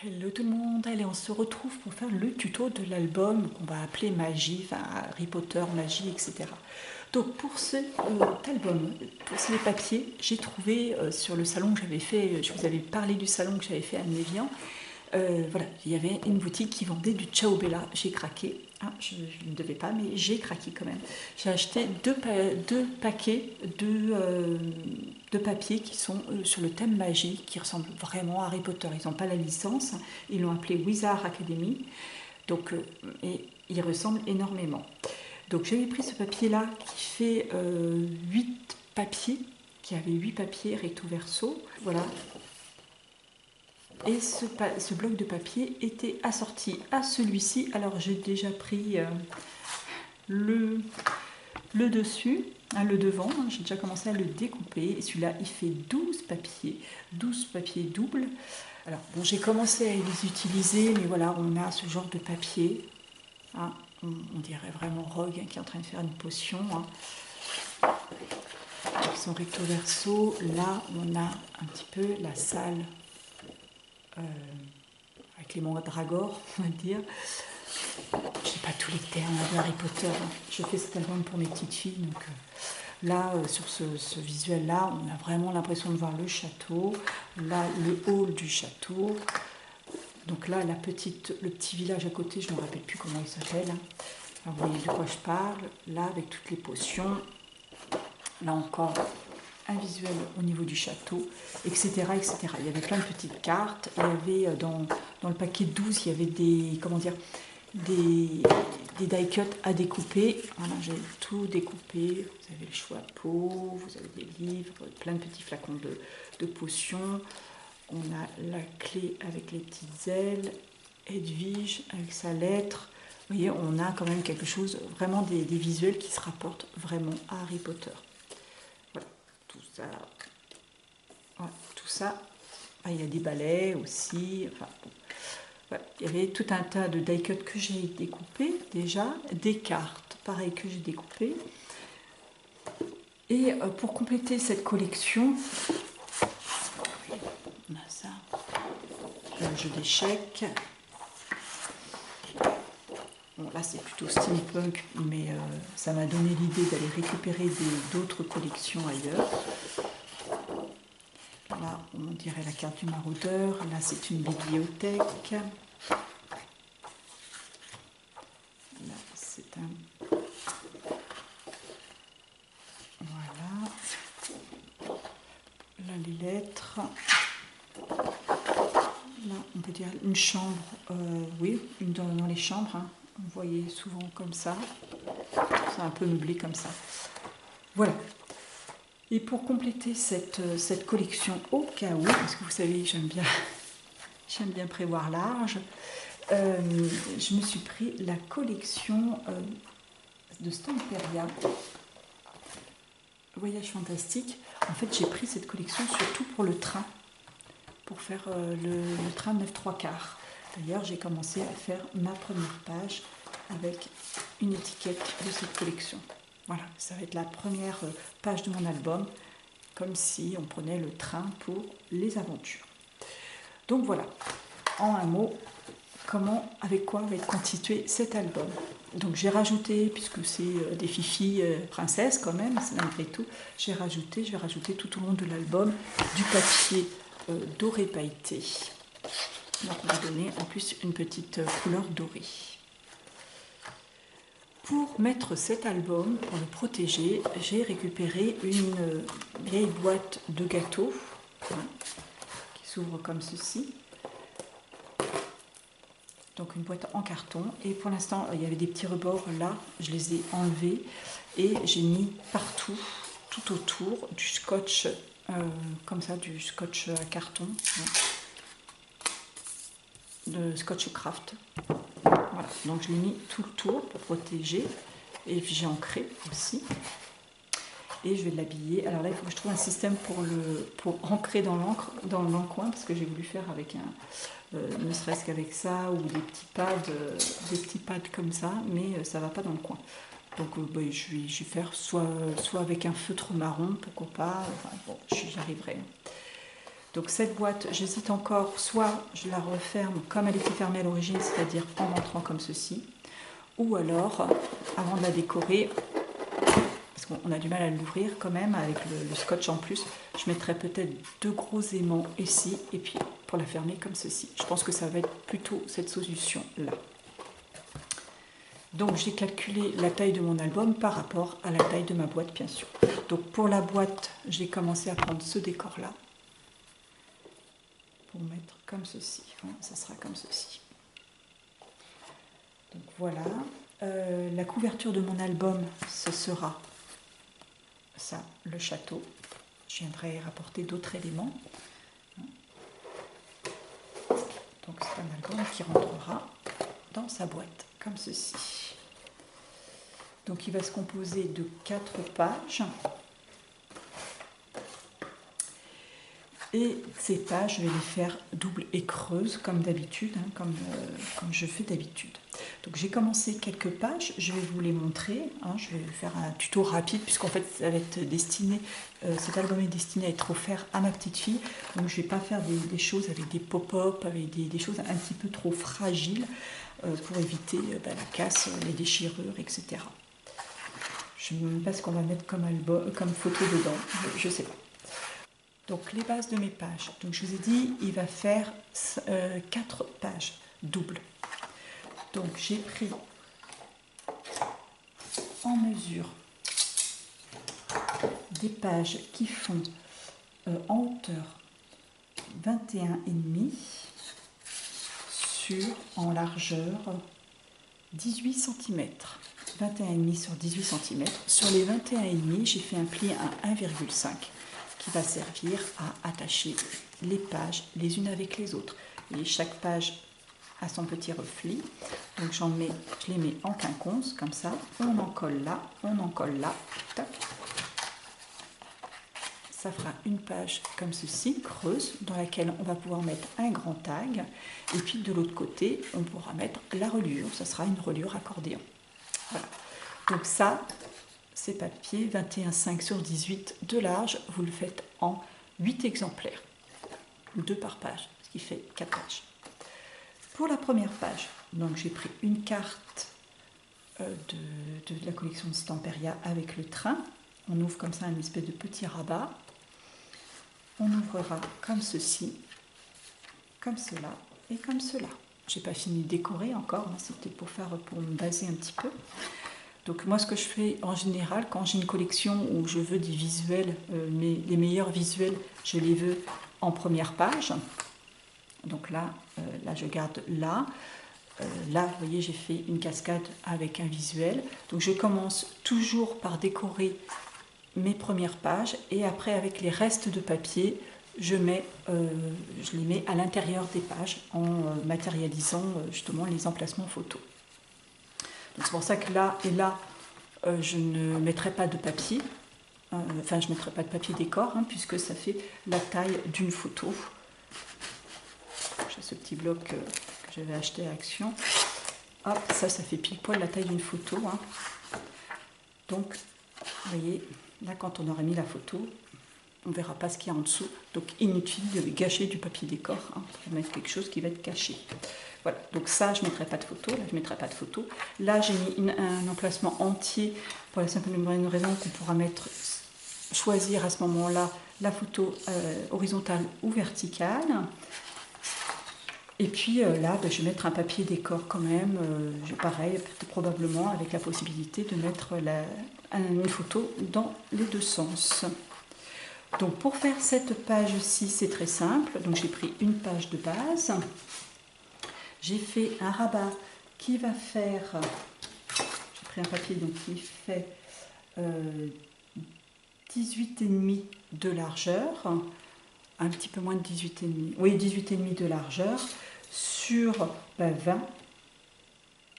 Hello tout le monde, allez on se retrouve pour faire le tuto de l'album qu'on va appeler Magie, enfin Harry Potter, Magie, etc. Donc pour cet album, pour ces papiers, j'ai trouvé sur le salon que j'avais fait, je vous avais parlé du salon que j'avais fait à Mévian, voilà, il y avait une boutique qui vendait du Ciao Bella, j'ai craqué, hein, je ne devais pas mais j'ai craqué quand même. J'ai acheté deux paquets de papier qui sont sur le thème magie, qui ressemblent vraiment à Harry Potter. Ils n'ont pas la licence, hein, ils l'ont appelé Wizard Academy, donc, et ils ressemblent énormément. Donc j'avais pris ce papier-là qui fait 8 papiers, qui avait 8 papiers recto verso, voilà. Et ce bloc de papier était assorti à celui-ci. Alors j'ai déjà pris le dessus, hein, le devant, hein, j'ai déjà commencé à le découper. Et celui-là, il fait 12 papiers doubles. Alors bon, j'ai commencé à les utiliser, mais voilà, on a ce genre de papier. Hein, on dirait vraiment Rogue, hein, qui est en train de faire une potion. Hein. Ils sont recto verso. Là, on a un petit peu la salle avec les mandragores, on va dire. Je sais pas tous les termes de Harry Potter. Hein. Je fais cet album pour mes petites filles, donc là, sur ce visuel-là, on a vraiment l'impression de voir le château. Là, le hall du château. Donc là, le petit village à côté, je ne me rappelle plus comment il s'appelle. Hein. Alors, vous voyez de quoi je parle. Là, avec toutes les potions. Là encore, un visuel au niveau du château, etc., etc. Il y avait plein de petites cartes. Il y avait dans le paquet 12, il y avait des, comment dire, des die cuts à découper. Voilà, j'ai tout découpé. Vous avez le choix de peau, vous avez des livres, plein de petits flacons de potions. On a la clé avec les petites ailes, Edwige avec sa lettre. Vous voyez, on a quand même quelque chose, vraiment des visuels qui se rapportent vraiment à Harry Potter. Voilà, tout ça. Voilà, tout ça. Ah, il y a des balais aussi. Enfin, bon. Voilà. Il y avait tout un tas de die cuts que j'ai découpés déjà, des cartes, pareil, que j'ai découpées. Et pour compléter cette collection, on a ça, un jeu d'échecs. Bon, là c'est plutôt steampunk, mais ça m'a donné l'idée d'aller récupérer d'autres collections ailleurs. Là, on dirait la carte du maraudeur. Là, c'est une bibliothèque. Là, c'est un... Voilà. Là, les lettres. Là, on peut dire une chambre. Oui, une dans les chambres. Hein. Vous voyez souvent comme ça. C'est un peu meublé comme ça. Voilà. Et pour compléter cette collection au cas où, parce que vous savez, j'aime bien prévoir large, je me suis pris la collection de Stamperia, Voyage fantastique. En fait, j'ai pris cette collection surtout pour le train, pour faire le train 9 3/4. D'ailleurs, j'ai commencé à faire ma première page avec une étiquette de cette collection. Voilà, ça va être la première page de mon album, comme si on prenait le train pour les aventures. Donc voilà, en un mot, avec quoi va être constitué cet album. Donc j'ai rajouté, puisque c'est des fifis princesses quand même, malgré tout, je vais rajouter tout au long de l'album du papier doré pailleté. Donc on va donner en plus une petite couleur dorée. Pour mettre cet album, pour le protéger, j'ai récupéré une vieille boîte de gâteaux, hein, qui s'ouvre comme ceci. Donc une boîte en carton. Et pour l'instant, il y avait des petits rebords là, je les ai enlevés. Et j'ai mis partout, tout autour, du scotch, comme ça, du scotch à carton, hein, de scotch craft. Voilà, donc je l'ai mis tout le tour pour protéger. Et puis j'ai ancré aussi. Et je vais l'habiller. Alors là, il faut que je trouve un système pour ancrer dans l'encoin, parce que j'ai voulu faire avec ne serait-ce qu'avec ça, ou des petits pads comme ça, mais ça ne va pas dans le coin. Donc je vais faire soit avec un feutre marron, pourquoi pas, enfin, bon, j'y arriverai. Donc cette boîte, j'hésite encore, soit je la referme comme elle était fermée à l'origine, c'est-à-dire en montrant comme ceci, ou alors, avant de la décorer, parce qu'on a du mal à l'ouvrir quand même avec le scotch en plus, je mettrai peut-être 2 gros aimants ici, et puis pour la fermer comme ceci. Je pense que ça va être plutôt cette solution-là. Donc j'ai calculé la taille de mon album par rapport à la taille de ma boîte, bien sûr. Donc pour la boîte, j'ai commencé à prendre ce décor-là, pour mettre comme ceci. Hein, ça sera comme ceci. Donc voilà. La couverture de mon album, ce sera ça, le château. Je viendrai rapporter d'autres éléments. Donc c'est un album qui rentrera dans sa boîte, comme ceci. Donc il va se composer de 4 pages. Et ces pages, je vais les faire doubles et creuses, comme d'habitude, hein, comme je fais d'habitude. Donc j'ai commencé quelques pages, je vais vous les montrer. Hein, je vais faire un tuto rapide, puisqu'en fait, ça va être destiné, cet album est destiné à être offert à ma petite fille. Donc je ne vais pas faire des choses avec des pop-up, avec des choses un petit peu trop fragiles, pour éviter la casse, les déchirures, etc. Je ne sais même pas ce qu'on va mettre comme photo dedans, je ne sais pas. Donc les bases de mes pages, donc je vous ai dit, il va faire 4 pages doubles. Donc j'ai pris en mesure des pages qui font en hauteur 21,5 sur en largeur 18 cm. 21,5 sur 18 cm. Sur les 21,5, j'ai fait un pli à 1,5 qui va servir à attacher les pages les unes avec les autres. Et chaque page a son petit reflet. Donc je les mets en quinconce, comme ça. On en colle là, on en colle là. Tac. Ça fera une page comme ceci, creuse, dans laquelle on va pouvoir mettre un grand tag. Et puis de l'autre côté, on pourra mettre la reliure. Ça sera une reliure accordéon. Voilà. Donc ça, c'est papier 21,5 sur 18 de large. Vous le faites en 8 exemplaires, 2 par page, ce qui fait 4 pages. Pour la première page, donc j'ai pris une carte de la collection de Stamperia avec le train. On ouvre comme ça un espèce de petit rabat. On ouvrira comme ceci, comme cela et comme cela. Je n'ai pas fini de décorer encore, hein, c'était pour me baser un petit peu. Donc moi ce que je fais en général quand j'ai une collection où je veux des visuels, les meilleurs visuels, je les veux en première page. Donc là je garde là. Là, vous voyez, j'ai fait une cascade avec un visuel. Donc je commence toujours par décorer mes premières pages et après avec les restes de papier, je les mets à l'intérieur des pages en matérialisant justement les emplacements photos. C'est pour ça que là et là, je ne mettrai pas de papier, enfin je ne mettrai pas de papier décor, hein, puisque ça fait la taille d'une photo. J'ai ce petit bloc que j'avais acheté à Action. Hop, ça fait pile poil la taille d'une photo. Hein. Donc, vous voyez, là quand on aura mis la photo, on ne verra pas ce qu'il y a en dessous. Donc inutile de gâcher du papier décor, hein, pour mettre quelque chose qui va être caché. Voilà, donc ça, je ne mettrai pas de photo. Là, je ne mettrai pas de photo. Là, j'ai mis un emplacement entier pour la simple et bonne raison qu'on pourra choisir à ce moment-là la photo horizontale ou verticale. Et puis là, je vais mettre un papier décor quand même. Pareil, probablement avec la possibilité de mettre une photo dans les deux sens. Donc pour faire cette page-ci, c'est très simple. Donc j'ai pris une page de base. J'ai fait un rabat qui va faire, j'ai pris un papier donc qui fait 18,5 de largeur, un petit peu moins de 18,5, oui 18,5 de largeur, sur 20,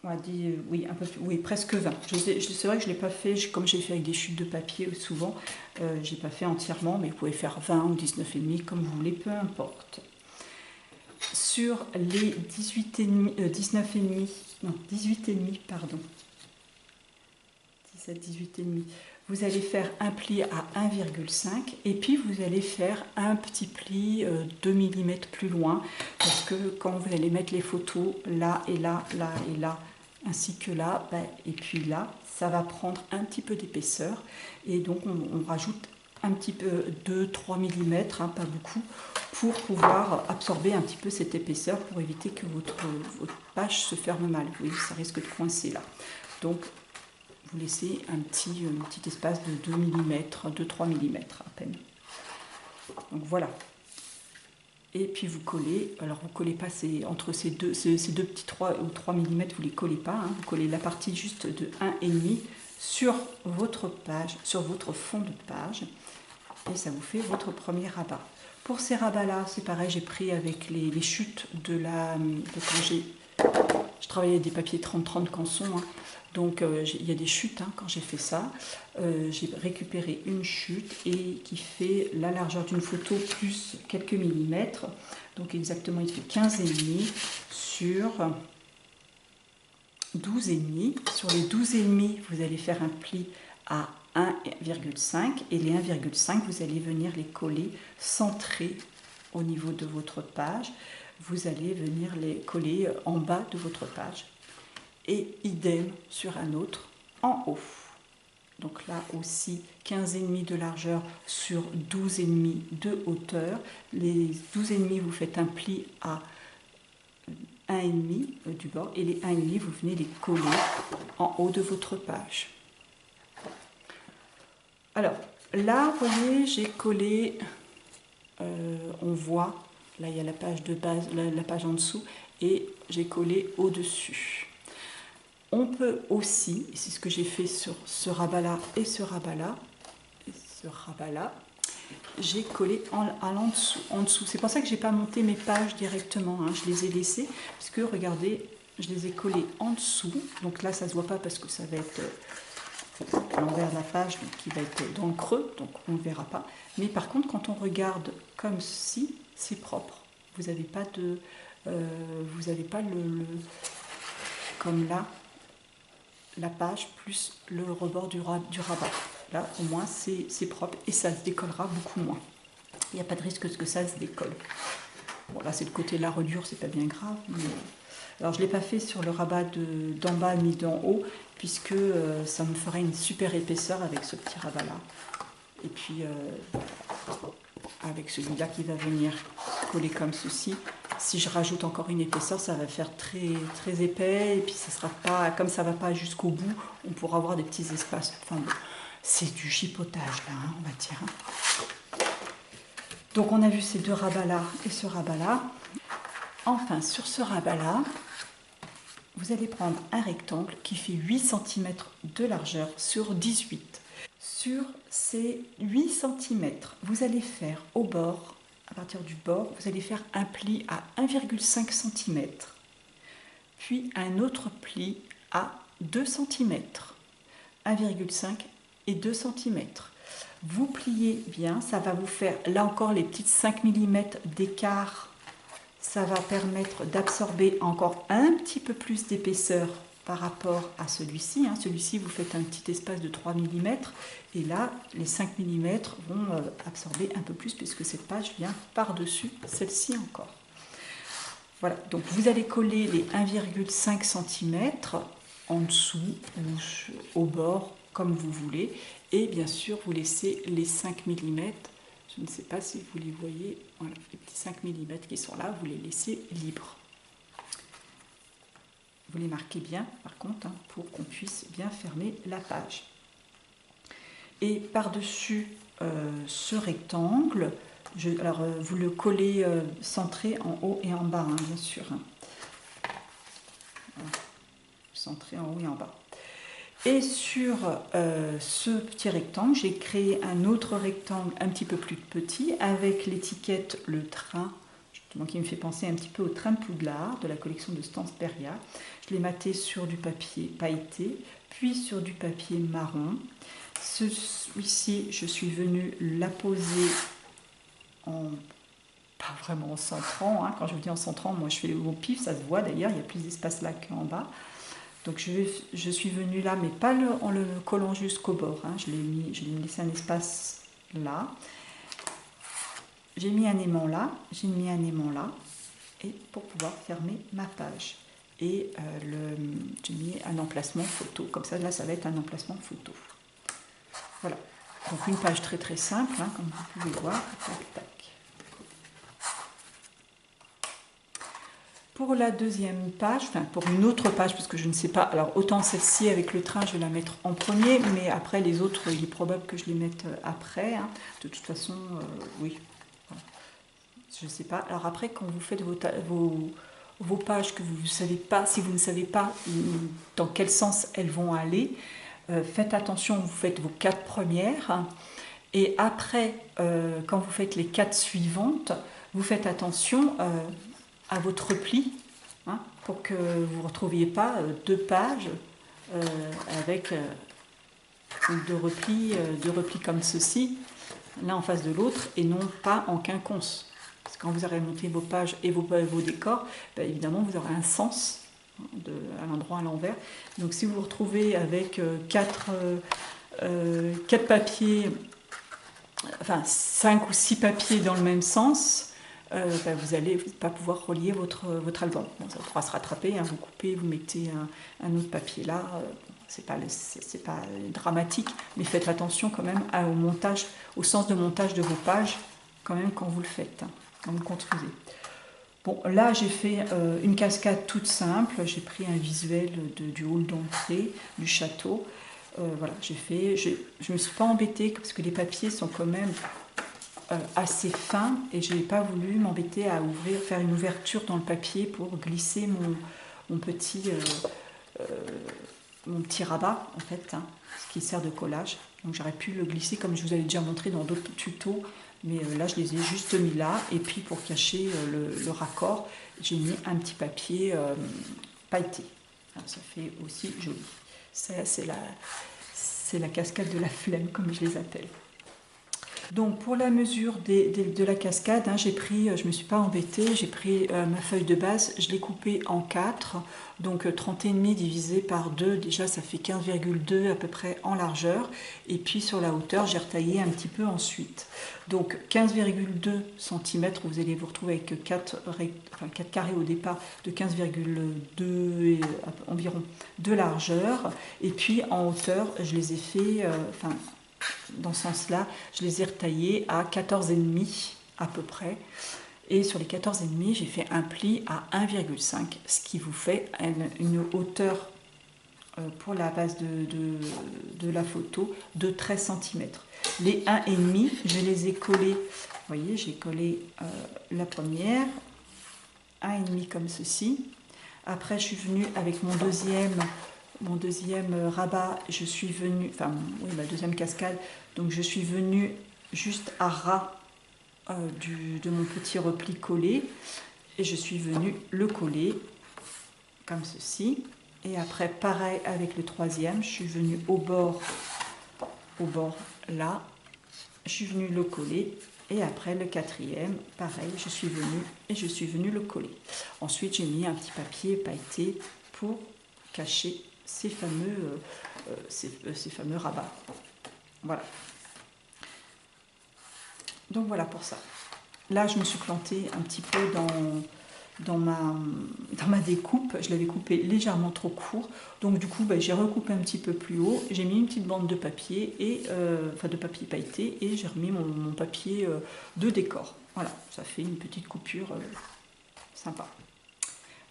on a dit, oui, un peu, oui, presque 20. C'est vrai que je ne l'ai pas fait, comme j'ai fait avec des chutes de papier souvent, je n'ai pas fait entièrement, mais vous pouvez faire 20 ou 19,5 comme vous voulez, peu importe. Sur les 18,5, pardon, 17, 18,5 vous allez faire un pli à 1,5 et puis vous allez faire un petit pli 2 mm plus loin, parce que quand vous allez mettre les photos là et là, là et là, ainsi que là, et puis là, ça va prendre un petit peu d'épaisseur, et donc on rajoute un petit peu 2-3 mm, pas beaucoup, pour pouvoir absorber un petit peu cette épaisseur, pour éviter que votre page se ferme mal. Vous voyez, ça risque de coincer là. Donc vous laissez un petit espace de 2 mm, 2-3 mm à peine. Donc voilà. Et puis vous collez, alors vous ne collez pas entre ces deux petits 3 ou 3 mm, vous ne les collez pas, vous collez la partie juste de 1,5 sur votre page, sur votre fond de page, et ça vous fait votre premier rabat. Pour ces rabats-là, c'est pareil, j'ai pris avec les chutes de quand je travaillais avec des papiers 30-30 canson, donc il y a des chutes quand j'ai fait ça. J'ai récupéré une chute et qui fait la largeur d'une photo plus quelques millimètres. Donc exactement, il fait 15,5 sur 12,5. Sur les 12,5, vous allez faire un pli à 1,5 et les 1,5, vous allez venir les coller centrés au niveau de votre page. Vous allez venir les coller en bas de votre page. Et idem sur un autre en haut. Donc là aussi 15,5 de largeur sur 12,5 de hauteur. Les 12,5 vous faites un pli à 1,5 du bord et les 1,5 vous venez les coller en haut de votre page. Alors là vous voyez j'ai collé, on voit là il y a la page de base, la page en dessous et j'ai collé au-dessus. On peut aussi, c'est ce que j'ai fait sur ce rabat-là et ce rabat-là, j'ai collé en dessous. C'est pour ça que je n'ai pas monté mes pages directement, je les ai laissées, parce que regardez, je les ai collées en dessous. Donc là, ça ne se voit pas parce que ça va être à l'envers de la page, donc qui va être dans le creux, donc on ne verra pas. Mais par contre, quand on regarde comme ceci, c'est propre. Vous n'avez pas comme là, la page plus le rebord du rabat. Là, au moins, c'est propre et ça se décollera beaucoup moins. Il n'y a pas de risque que ça se décolle. Bon, là, c'est le côté de la reliure, c'est pas bien grave. Mais... Alors, je ne l'ai pas fait sur le rabat d'en bas ni d'en haut, puisque ça me ferait une super épaisseur avec ce petit rabat-là. Et puis, avec celui-là qui va venir coller comme ceci. Si je rajoute encore une épaisseur, ça va faire très, très épais et puis ça sera pas, comme ça ne va pas jusqu'au bout, on pourra avoir des petits espaces. Enfin, c'est du chipotage là, on va dire. Donc on a vu ces deux rabats-là et ce rabat-là. Enfin, sur ce rabat-là, vous allez prendre un rectangle qui fait 8 cm de largeur sur 18. Sur ces 8 cm, vous allez faire au bord, à partir du bord, vous allez faire un pli à 1,5 cm, puis un autre pli à 2 cm, 1,5 et 2 cm. Vous pliez bien, ça va vous faire, là encore, les petites 5 mm d'écart, ça va permettre d'absorber encore un petit peu plus d'épaisseur par rapport à celui-ci. Celui-ci, vous faites un petit espace de 3 mm et là, les 5 mm vont absorber un peu plus puisque cette page vient par-dessus celle-ci encore. Voilà, donc vous allez coller les 1,5 cm en dessous ou au bord, comme vous voulez. Et bien sûr, vous laissez les 5 mm, je ne sais pas si vous les voyez, voilà, les petits 5 mm qui sont là, vous les laissez libres. Vous les marquez bien, par contre, pour qu'on puisse bien fermer la page. Et par-dessus ce rectangle, vous le collez centré en haut et en bas, bien sûr. Voilà. Centré en haut et en bas. Et sur ce petit rectangle, j'ai créé un autre rectangle un petit peu plus petit avec l'étiquette Le Train, justement, qui me fait penser un petit peu au Train de Poudlard de la collection de Stansperia. Je l'ai maté sur du papier pailleté, puis sur du papier marron. Celui-ci, je suis venue la poser pas vraiment en centrant. Quand je vous dis en centrant, moi je fais au pif, ça se voit d'ailleurs, il y a plus d'espace là qu'en bas. Donc je suis venue là, mais pas en le collant jusqu'au bord, hein. Je l'ai laissé un espace là. J'ai mis un aimant là, j'ai mis un aimant là, et pour pouvoir fermer ma page. Et j'ai mis un emplacement photo, comme ça là ça va être un emplacement photo. Voilà, donc une page très très simple, hein, comme vous pouvez voir. Tac, tac. Pour la deuxième page, enfin pour une autre page, parce que je ne sais pas, alors autant celle-ci avec le train, je vais la mettre en premier, mais après les autres, il est probable que je les mette après, hein. De toute façon, oui, je ne sais pas. Alors après, quand vous faites vos pages, que vous ne savez pas, si vous ne savez pas dans quel sens elles vont aller, faites attention, vous faites vos 4 premières, hein, et après, quand vous faites les 4 suivantes, vous faites attention à votre repli, hein, pour que vous ne retrouviez pas 2 pages avec deux replis comme ceci, l'un en face de l'autre, et non pas en quinconce. Parce que quand vous aurez monté vos pages et vos décors, ben évidemment vous aurez un sens à l'endroit, à l'envers. Donc si vous vous retrouvez avec 4 papiers, enfin 5 ou 6 papiers dans le même sens, ben vous n'allez pas pouvoir relier votre album. Bon, ça pourra se rattraper, hein, vous coupez, vous mettez un autre papier là, c'est pas dramatique, mais faites attention quand même au montage, au sens de montage de vos pages, quand même quand vous le faites, hein, quand vous construisez. Bon, là j'ai fait une cascade toute simple, j'ai pris un visuel du hall d'entrée, du château. Voilà, je me suis pas embêtée parce que les papiers sont quand même assez fin et je n'ai pas voulu m'embêter à faire une ouverture dans le papier pour glisser mon petit rabat en fait, hein, ce qui sert de collage. Donc j'aurais pu le glisser comme je vous avais déjà montré dans d'autres tutos, mais là je les ai juste mis là, et puis pour cacher le raccord, j'ai mis un petit papier pailleté. Alors, ça fait aussi joli. C'est la cascade de la flemme, comme je les appelle. Donc pour la mesure de la cascade, hein, je ne me suis pas embêtée, j'ai pris ma feuille de base, je l'ai coupée en 4, donc 30,5 divisé par 2, déjà ça fait 15,2 à peu près en largeur, et puis sur la hauteur j'ai retaillé un petit peu ensuite. Donc 15,2 cm, vous allez vous retrouver avec 4 carrés au départ de 15,2 environ de largeur, et puis en hauteur je les ai fait, dans ce sens-là, je les ai retaillés à 14,5 à peu près. Et sur les 14,5, j'ai fait un pli à 1,5, ce qui vous fait une hauteur pour la base de la photo de 13 cm. Les 1,5, je les ai collés, vous voyez, j'ai collé la première, 1,5 comme ceci. Après, je suis venue avec mon deuxième rabat, je suis venue, ma deuxième cascade, donc je suis venue juste à ras de mon petit repli collé, et je suis venue le coller comme ceci. Et après, pareil avec le troisième, je suis venue au bord là, je suis venue le coller, et après le quatrième, pareil, je suis venue le coller. Ensuite, j'ai mis un petit papier pailleté pour cacher ces fameux rabats. Voilà. Donc voilà pour ça. Là, je me suis plantée un petit peu dans ma découpe. Je l'avais coupé légèrement trop court. Donc du coup, j'ai recoupé un petit peu plus haut. J'ai mis une petite bande de papier, de papier pailleté, et j'ai remis mon papier de décor. Voilà, ça fait une petite coupure sympa.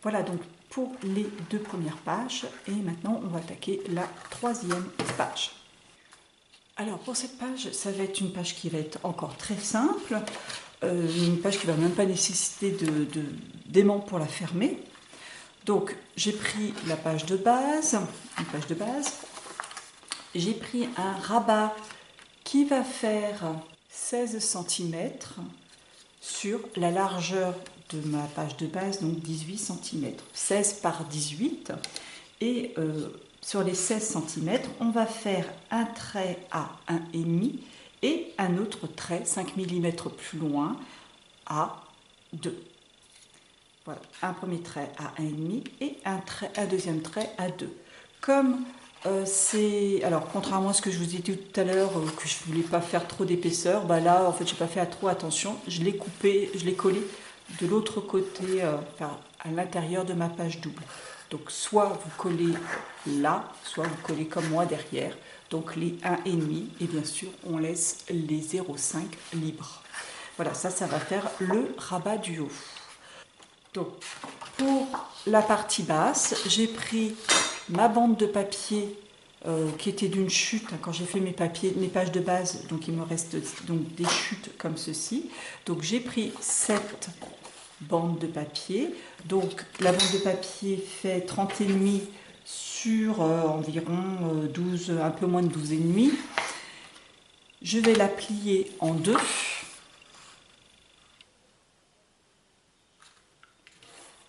Voilà donc pour les 2 premières pages, et maintenant on va attaquer la 3e page. Alors pour cette page, ça va être une page qui va être encore très simple, une page qui ne va même pas nécessiter d'aimant pour la fermer. Donc j'ai pris la page de base, j'ai pris un rabat qui va faire 16 cm sur la largeur de ma page de base, donc 18 cm, 16 par 18, et sur les 16 cm, on va faire un trait à 1,5 et un autre trait 5 mm plus loin à 2. Voilà, un premier trait à 1,5 et un deuxième trait à 2. Comme alors contrairement à ce que je vous ai dit tout à l'heure, que je ne voulais pas faire trop d'épaisseur, bah là en fait j'ai pas fait trop attention, je l'ai coupé, je l'ai collé de l'autre côté, enfin, à l'intérieur de ma page double. Donc soit vous collez là, soit vous collez comme moi derrière, donc les 1,5 et bien sûr on laisse les 0,5 libres. Voilà, ça va faire le rabat du haut. Donc, pour la partie basse, j'ai pris ma bande de papier qui était d'une chute quand j'ai fait mes pages de base. Donc, il me reste donc des chutes comme ceci. Donc, j'ai pris cette bande de papier. Donc, la bande de papier fait 30,5 sur environ 12, un peu moins de 12,5. Je vais la plier en deux.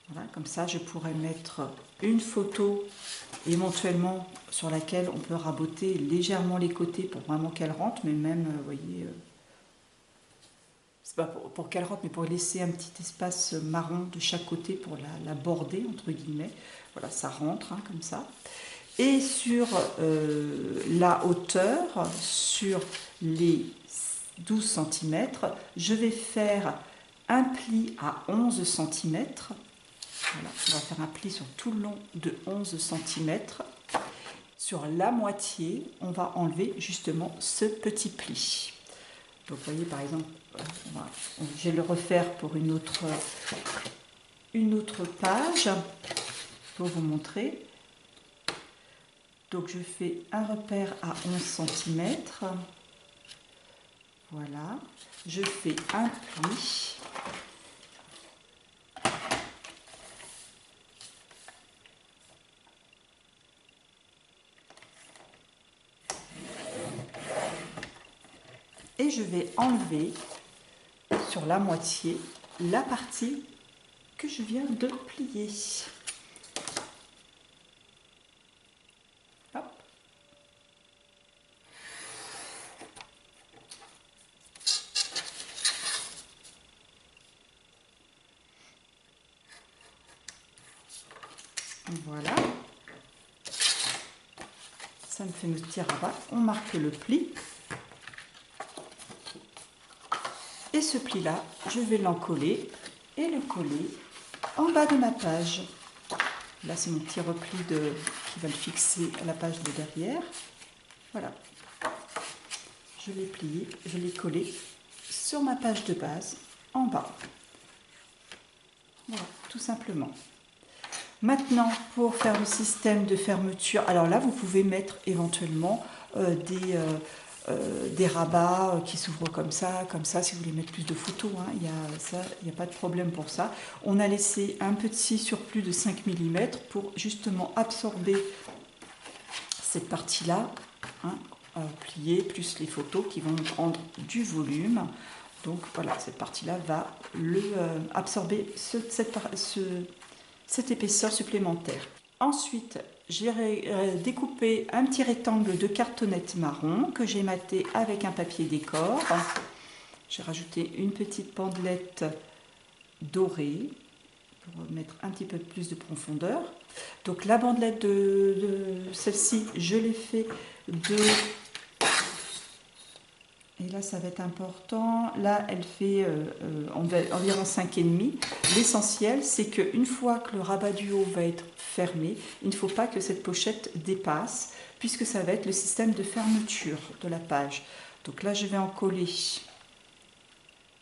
Voilà, comme ça, je pourrais mettre une photo éventuellement sur laquelle on peut raboter légèrement les côtés pour vraiment qu'elle rentre, mais même, vous voyez, c'est pas pour qu'elle rentre, mais pour laisser un petit espace marron de chaque côté pour la border, entre guillemets. Voilà, ça rentre, hein, comme ça. Et sur la hauteur, sur les 12 cm, je vais faire un pli à 11 cm. Voilà, on va faire un pli sur tout le long de 11 cm. Sur la moitié, on va enlever justement ce petit pli. Donc vous voyez par exemple, je vais le refaire pour une autre page pour vous montrer. Donc je fais un repère à 11 cm. Voilà, je fais un pli. Et je vais enlever sur la moitié la partie que je viens de plier. Hop. Voilà. Ça me fait notre petit rabat. On marque le pli. Et ce pli-là, je vais l'encoller et le coller en bas de ma page. Là, c'est mon petit repli qui va le fixer à la page de derrière. Voilà. Je l'ai plié, je l'ai collé sur ma page de base, en bas. Voilà, tout simplement. Maintenant, pour faire le système de fermeture, alors là, vous pouvez mettre éventuellement des rabats qui s'ouvrent comme ça, si vous voulez mettre plus de photos, hein, il n'y a pas de problème pour ça. On a laissé un petit surplus de 5 mm pour justement absorber cette partie-là, hein, pliée, plus les photos qui vont prendre du volume. Donc voilà, cette partie-là va absorber cette épaisseur supplémentaire. Ensuite, j'ai découpé un petit rectangle de cartonnette marron que j'ai maté avec un papier décor. J'ai rajouté une petite bandelette dorée pour mettre un petit peu plus de profondeur. Donc la bandelette de celle-ci, je l'ai fait de... Et là, ça va être important. Là, elle fait environ 5,5. L'essentiel, c'est qu'une fois que le rabat du haut va être fermé, il ne faut pas que cette pochette dépasse, puisque ça va être le système de fermeture de la page. Donc là, je vais en coller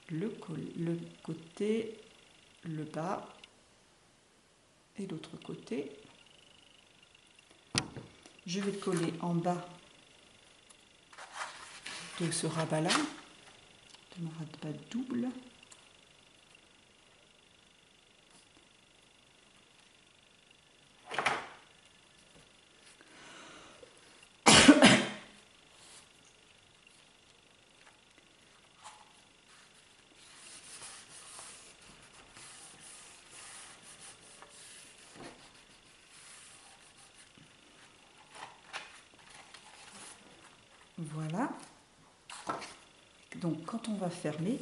le côté, le bas et l'autre côté. Je vais coller en bas de ce rabat là, de mon rabat double. Voilà. Donc quand on va fermer,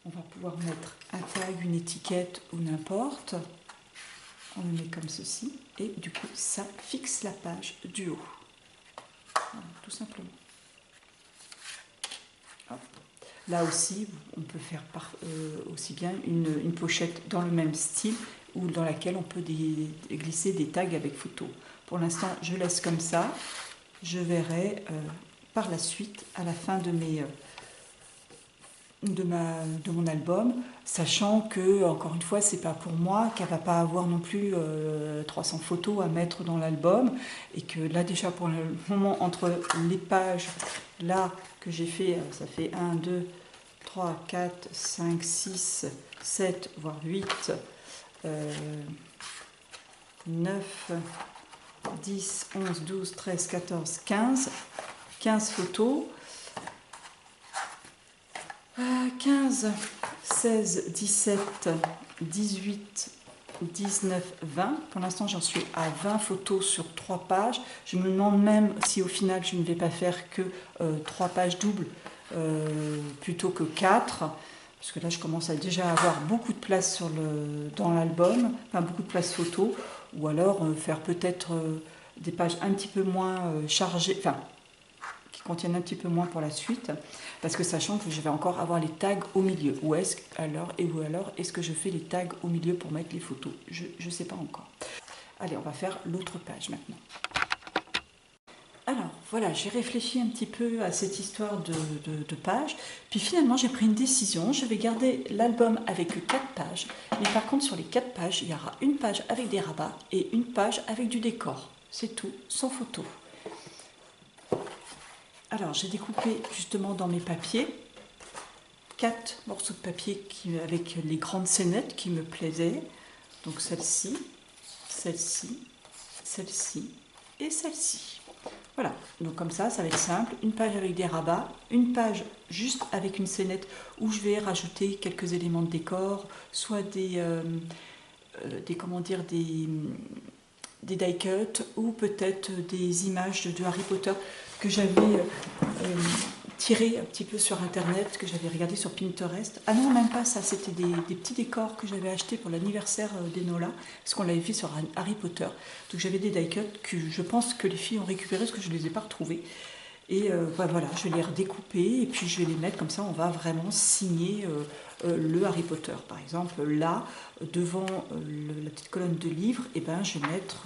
on va pouvoir mettre un tag, une étiquette ou n'importe. On le met comme ceci et du coup ça fixe la page du haut. Voilà, tout simplement. Hop. Là aussi, on peut faire aussi bien une pochette dans le même style ou dans laquelle on peut glisser des tags avec photo. Pour l'instant, je laisse comme ça. Je verrai par la suite, à la fin de mon album, sachant que, encore une fois, c'est pas pour moi, qu'elle va pas avoir non plus 300 photos à mettre dans l'album, et que là déjà pour le moment, entre les pages là que j'ai fait, ça fait 1, 2, 3, 4, 5, 6, 7, voire 8, 9, 10, 11, 12, 13, 14, 15 photos. 15, 16, 17, 18, 19, 20. Pour l'instant, j'en suis à 20 photos sur 3 pages. Je me demande même si au final, je ne vais pas faire que 3 pages doubles plutôt que 4. Parce que là, je commence à déjà avoir beaucoup de place dans l'album, enfin beaucoup de place photo. Ou alors faire peut-être des pages un petit peu moins chargées, enfin, qui contiennent un petit peu moins pour la suite, parce que sachant que je vais encore avoir les tags au milieu. Ou alors est-ce que je fais les tags au milieu pour mettre les photos? Je ne sais pas encore. Allez, on va faire l'autre page maintenant. Alors voilà, j'ai réfléchi un petit peu à cette histoire de pages, puis finalement j'ai pris une décision. Je vais garder l'album avec 4 pages, mais par contre sur les 4 pages, il y aura une page avec des rabats et une page avec du décor. C'est tout, sans photo. Alors, j'ai découpé justement dans mes papiers 4 morceaux de papier avec les grandes scénettes qui me plaisaient. Donc celle-ci, celle-ci, celle-ci et celle-ci. Voilà, donc comme ça va être simple. Une page avec des rabats, une page juste avec une scénette où je vais rajouter quelques éléments de décor, soit des die cuts ou peut-être des images de Harry Potter que j'avais tirées un petit peu sur internet, que j'avais regardé sur Pinterest. Ah non, même pas ça, c'était des petits décors que j'avais achetés pour l'anniversaire d'Enola, parce qu'on l'avait fait sur Harry Potter. Donc j'avais des die cuts que je pense que les filles ont récupérés parce que je ne les ai pas retrouvés. Et voilà, je vais les redécouper et puis je vais les mettre comme ça, on va vraiment signer le Harry Potter. Par exemple, là, devant la petite colonne de livres, et ben, je vais mettre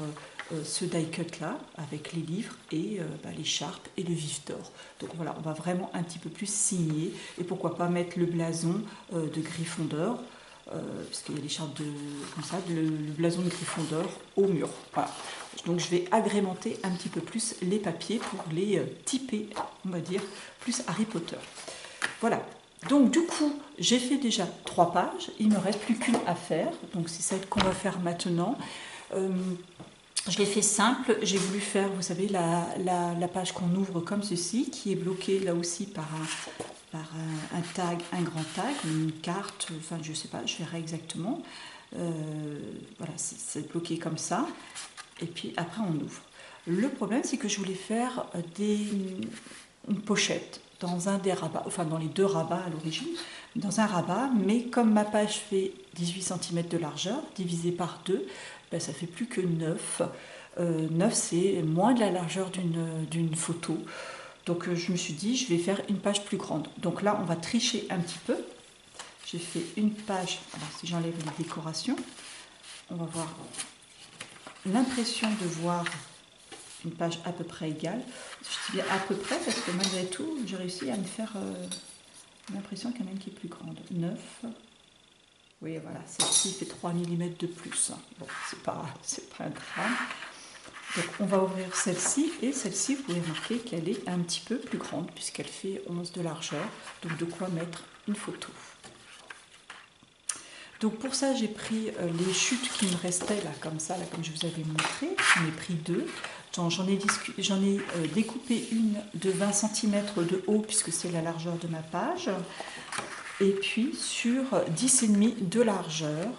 ce die cut là avec les livres et l'écharpe et le vif d'or. Donc voilà, on va vraiment un petit peu plus signer et pourquoi pas mettre le blason de Gryffondor, parce qu'il y a l'écharpe comme ça, le blason de Gryffondor au mur. Voilà. Donc je vais agrémenter un petit peu plus les papiers pour les typer, on va dire, plus Harry Potter. Voilà. Donc du coup, j'ai fait déjà 3 pages, il ne me reste plus qu'une à faire, donc c'est celle qu'on va faire maintenant. Je l'ai fait simple, j'ai voulu faire, vous savez, la page qu'on ouvre comme ceci, qui est bloquée là aussi par un tag, un grand tag, une carte, enfin je ne sais pas, je verrai exactement. Voilà, c'est bloqué comme ça, et puis après on ouvre. Le problème, c'est que je voulais faire une pochette dans un des rabats, enfin dans les 2 rabats à l'origine, dans un rabat, mais comme ma page fait 18 cm de largeur, divisé par 2, ben ça fait plus que 9. 9, c'est moins de la largeur d'une photo. Donc je me suis dit, je vais faire une page plus grande. Donc là, on va tricher un petit peu. J'ai fait une page, alors si j'enlève les décorations, on va voir l'impression de voir une page à peu près égale. Je dis bien à peu près parce que malgré tout, j'ai réussi à me faire l'impression quand même qui est plus grande. 9. Oui, voilà, celle-ci fait 3 mm de plus. Bon, c'est pas un drame. Donc on va ouvrir celle-ci, et celle-ci, vous pouvez remarquer qu'elle est un petit peu plus grande puisqu'elle fait 11 de largeur. Donc de quoi mettre une photo. Donc pour ça, j'ai pris les chutes qui me restaient là, comme ça, là, comme je vous avais montré. J'en ai pris 2. J'en ai découpé une de 20 cm de haut puisque c'est la largeur de ma page. Et puis sur 10,5 de largeur.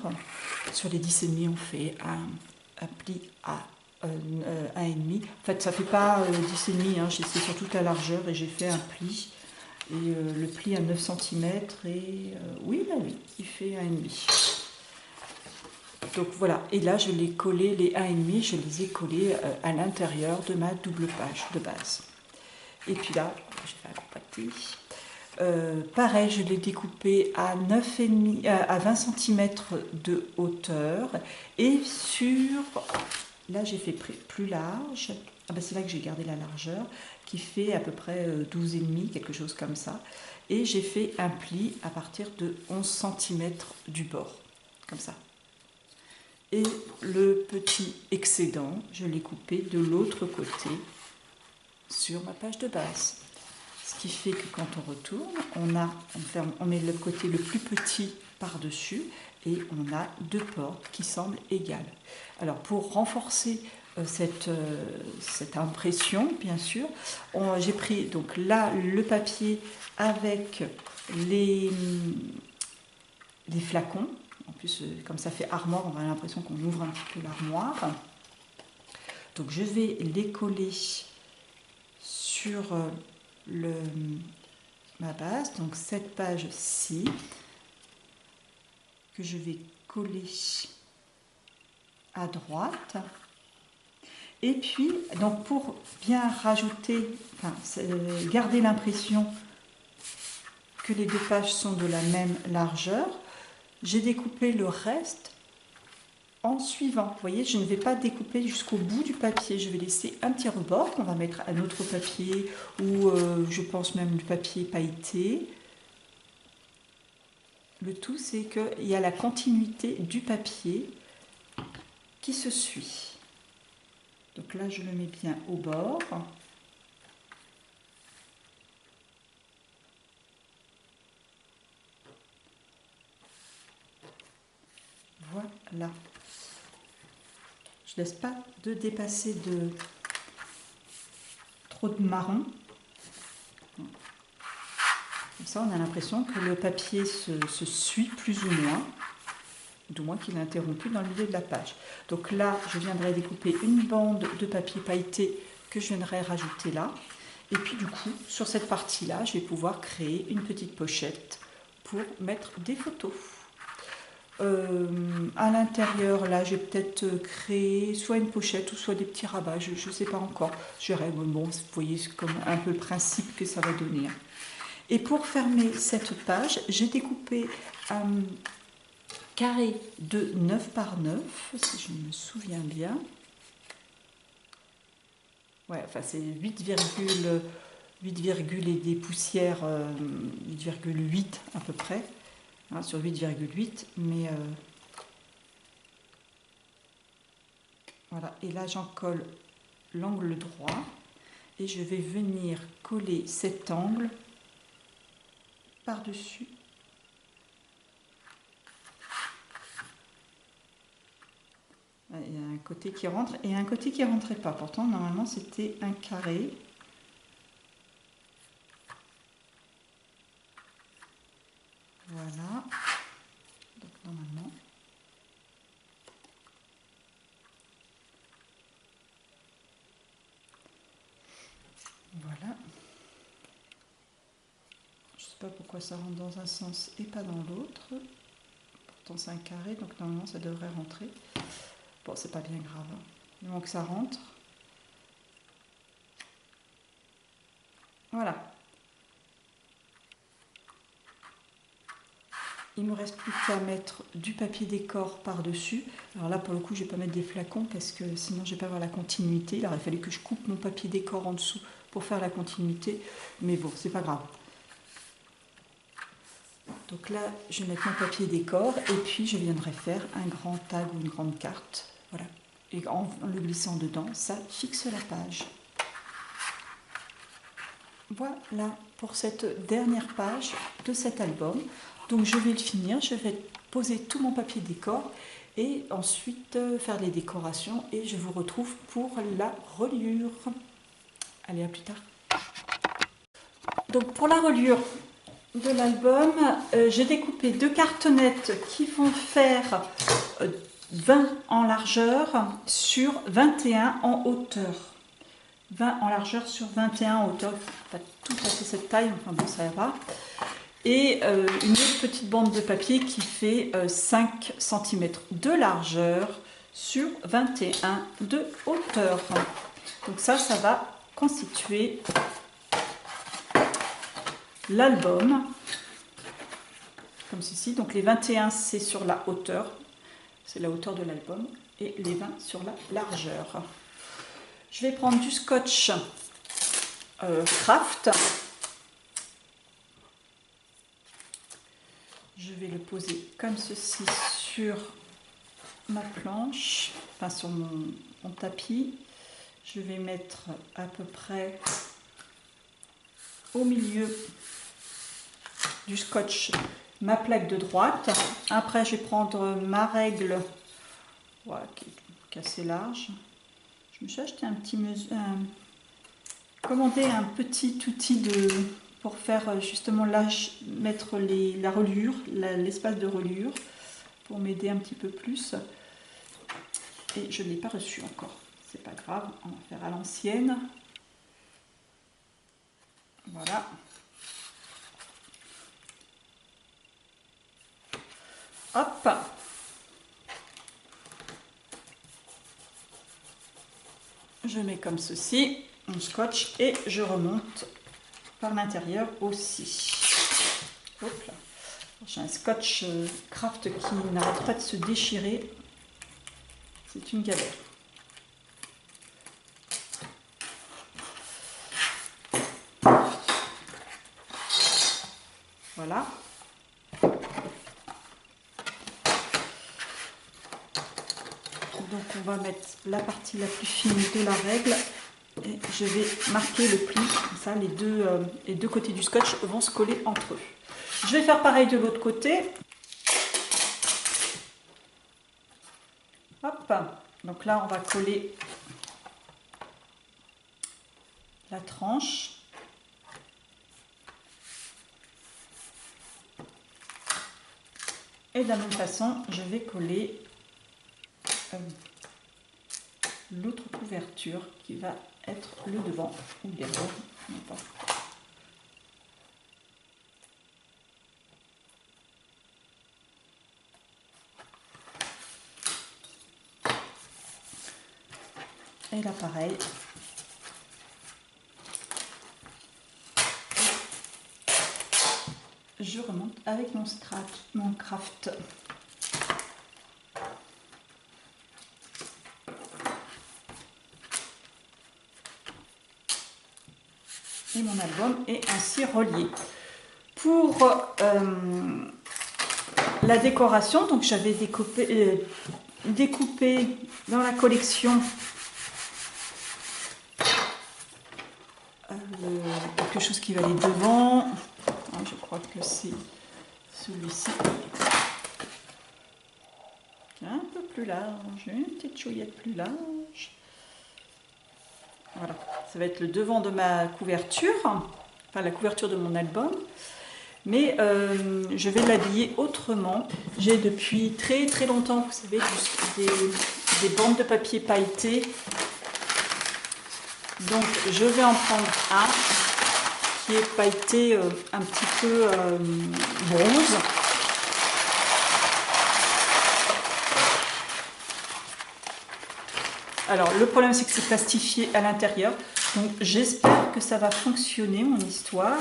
Sur les 10,5, on fait un pli à 1,5. En fait, ça ne fait pas 10,5, hein, c'est sur toute la largeur et j'ai fait un pli Et le pli à 9 cm et oui, bah oui, il fait 1,5. Donc voilà, et là je l'ai collé, les 1,5, je les ai collés à l'intérieur de ma double page de base. Et puis là, je vais compacter. Pareil, je l'ai découpé à 9,5, à 20 cm de hauteur. Et sur, là j'ai fait plus large. Ah ben c'est là que j'ai gardé la largeur, qui fait à peu près 12,5, quelque chose comme ça. Et j'ai fait un pli à partir de 11 cm du bord, comme ça. Et le petit excédent, je l'ai coupé de l'autre côté sur ma page de base. Ce qui fait que quand on retourne, on met le côté le plus petit par-dessus et on a deux portes qui semblent égales. Alors pour renforcer cette impression, bien sûr, j'ai pris donc là le papier avec les flacons. En plus, comme ça fait armoire, on a l'impression qu'on ouvre un petit peu l'armoire. Donc je vais les coller sur ma base, donc cette page-ci, que je vais coller à droite. Et puis, donc pour bien rajouter, garder l'impression que les deux pages sont de la même largeur, j'ai découpé le reste en suivant. Vous voyez, je ne vais pas découper jusqu'au bout du papier, je vais laisser un petit rebord qu'on va mettre à notre papier ou je pense même du papier pailleté. Le tout, c'est qu'il y a la continuité du papier qui se suit. Donc là, je le mets bien au bord. Voilà. Je ne laisse pas de dépasser trop de marron. Comme ça, on a l'impression que le papier se suit plus ou moins, du moins qu'il est interrompu dans le milieu de la page. Donc là, je viendrai découper une bande de papier pailleté que je viendrai rajouter là. Et puis du coup, sur cette partie-là, je vais pouvoir créer une petite pochette pour mettre des photos. À l'intérieur, là, j'ai peut-être créé soit une pochette ou soit des petits rabats, je ne sais pas encore. Bon, vous voyez comme un peu le principe que ça va donner. Et pour fermer cette page, j'ai découpé un carré de 9 par 9, si je me souviens bien. Ouais, enfin c'est 8, et des poussières, 8,8 à peu près. Sur 8,8, mais voilà, et là j'en colle l'angle droit et je vais venir coller cet angle par-dessus. Il y a un côté qui rentre et un côté qui ne rentrait pas, pourtant normalement c'était un carré. Voilà, donc normalement. Voilà. Je ne sais pas pourquoi ça rentre dans un sens et pas dans l'autre. Pourtant c'est un carré, donc normalement ça devrait rentrer. Bon, c'est pas bien grave. Il manque que ça rentre. Voilà. Il ne me reste plus qu'à mettre du papier décor par-dessus. Alors là, pour le coup, je ne vais pas mettre des flacons parce que sinon, je ne vais pas avoir la continuité. Il aurait fallu que je coupe mon papier décor en dessous pour faire la continuité. Mais bon, c'est pas grave. Donc là, je vais mettre mon papier décor et puis je viendrai faire un grand tag ou une grande carte. Voilà. Et en le glissant dedans, ça fixe la page. Voilà pour cette dernière page de cet album. Donc je vais le finir, je vais poser tout mon papier décor et ensuite faire les décorations et je vous retrouve pour la reliure. Allez, à plus tard. Donc pour la reliure de l'album, j'ai découpé deux cartonnettes qui vont faire 20 en largeur sur 21 en hauteur. 20 en largeur sur 21 en hauteur. Pas tout à fait cette taille, enfin bon, ça va. Et une autre petite bande de papier qui fait 5 cm de largeur sur 21 de hauteur. Donc ça va constituer l'album, comme ceci. Donc les 21, c'est sur la hauteur, c'est la hauteur de l'album, et les 20 sur la largeur. Je vais prendre du scotch Kraft. Je vais le poser comme ceci sur ma planche, enfin sur mon tapis. Je vais mettre à peu près au milieu du scotch ma plaque de droite. Après, je vais prendre ma règle, voilà, qui est assez large. Je me suis acheté commandé un petit outil pour faire justement mettre la reliure, l'espace de reliure, pour m'aider un petit peu plus. Et je ne l'ai pas reçu encore. C'est pas grave, on va faire à l'ancienne. Voilà. Hop. Je mets comme ceci mon scotch et je remonte par l'intérieur aussi. Hop là. J'ai un scotch Kraft qui n'arrête pas de se déchirer. C'est une galère. Voilà. Donc on va mettre la partie la plus fine de la règle et je vais marquer le pli. Comme ça, les deux côtés du scotch vont se coller entre eux. Je vais faire pareil de l'autre côté. Hop. Donc là, on va coller la tranche. Et de la même façon, je vais coller l'autre couverture qui va être le devant ou derrière, n'importe. Et là pareil. Je remonte avec mon Kraft. Et mon album est ainsi relié. Pour la décoration, donc j'avais découpé dans la collection quelque chose qui va aller devant. Je crois que c'est celui-ci. Un peu plus large, une petite chouillette plus large. Voilà, ça va être le devant de ma couverture, enfin la couverture de mon album. Mais je vais l'habiller autrement. J'ai depuis très très longtemps, vous savez, des bandes de papier pailleté. Donc je vais en prendre un qui est pailleté un petit peu bronze. Alors le problème c'est que c'est plastifié à l'intérieur, donc j'espère que ça va fonctionner mon histoire.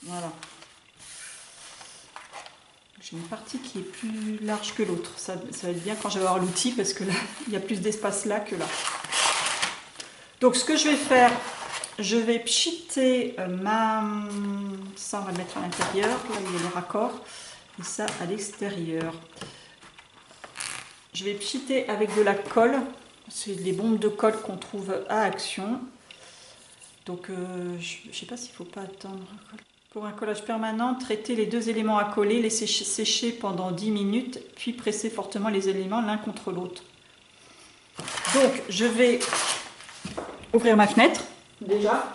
Voilà. J'ai une partie qui est plus large que l'autre. Ça va être bien quand je vais avoir l'outil parce que là, il y a plus d'espace là que là. Donc ce que je vais faire, je vais pchiter ça on va le mettre à l'intérieur, là il y a le raccord, et ça à l'extérieur. Je vais pchiter avec de la colle, c'est des bombes de colle qu'on trouve à Action. Donc je ne sais pas s'il ne faut pas attendre. Pour un collage permanent, traitez les deux éléments à coller, laissez sécher pendant 10 minutes, puis pressez fortement les éléments l'un contre l'autre. Donc je vais ouvrir ma fenêtre, déjà.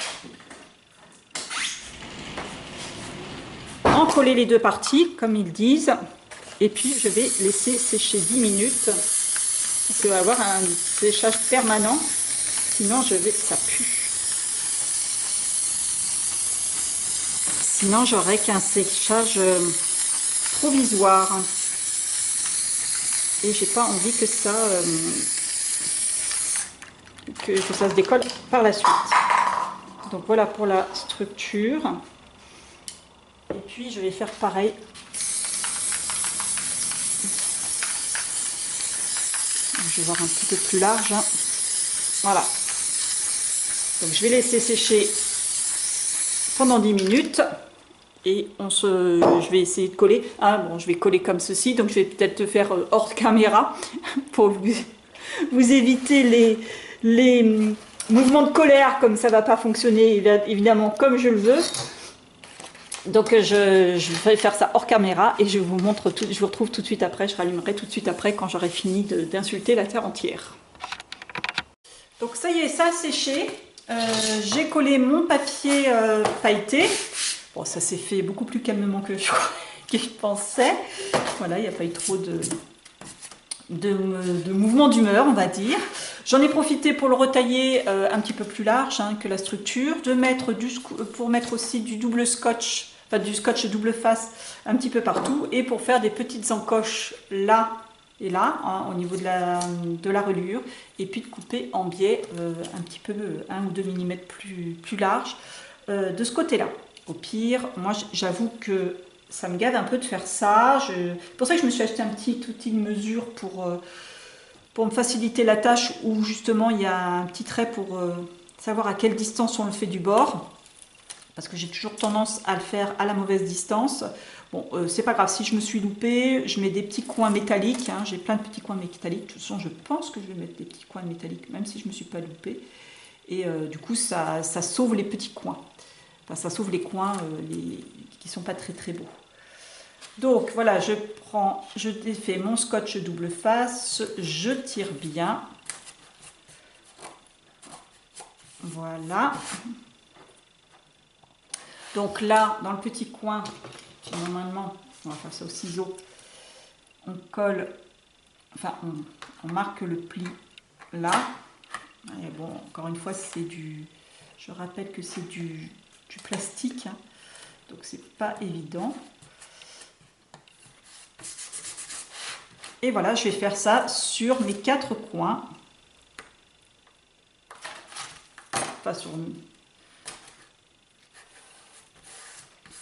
Encoller les deux parties, comme ils disent. Et puis, je vais laisser sécher 10 minutes. Parce qu'il va y avoir un séchage permanent. Sinon, ça pue. Sinon, j'aurai qu'un séchage provisoire. Et j'ai pas envie que ça se décolle par la suite. Donc voilà pour la structure. Et puis je vais faire pareil. Je vais voir un petit peu plus large. Voilà. Donc je vais laisser sécher pendant 10 minutes. Et je vais essayer de coller. Ah bon, je vais coller comme ceci. Donc je vais peut-être faire hors caméra pour vous éviter les mouvements de colère, comme ça ne va pas fonctionner évidemment comme je le veux. Donc je vais faire ça hors caméra et je vous montre tout, je vous retrouve tout de suite après, je rallumerai tout de suite après quand j'aurai fini d'insulter la terre entière. Donc ça y est, ça a séché. J'ai collé mon papier pailleté. Bon, ça s'est fait beaucoup plus calmement que je pensais. Voilà, il n'y a pas eu trop de mouvement d'humeur, on va dire. J'en ai profité pour le retailler un petit peu plus large que la structure, pour mettre aussi du double scotch, enfin du scotch double face un petit peu partout, et pour faire des petites encoches là et là, au niveau de la reliure, et puis de couper en biais un petit peu 1 ou 2 mm plus large de ce côté-là. Au pire, moi j'avoue que ça me gave un peu de faire ça. C'est pour ça que je me suis acheté un petit outil de mesure pour me faciliter la tâche, où justement il y a un petit trait pour savoir à quelle distance on le fait du bord. Parce que j'ai toujours tendance à le faire à la mauvaise distance. Bon, c'est pas grave, si je me suis loupée, je mets des petits coins métalliques. J'ai plein de petits coins métalliques. De toute façon, je pense que je vais mettre des petits coins métalliques, même si je me suis pas loupée. Et du coup, ça sauve les petits coins. Enfin, ça sauve les coins qui sont pas très très beaux. Donc voilà, je défais mon scotch double face, je tire bien. Voilà. Donc là, dans le petit coin, normalement, on va faire ça au ciseau, on colle, enfin on marque le pli là. Et bon, encore une fois, je rappelle que c'est du plastique, donc c'est pas évident. Et voilà, je vais faire ça sur mes 4 coins. Enfin,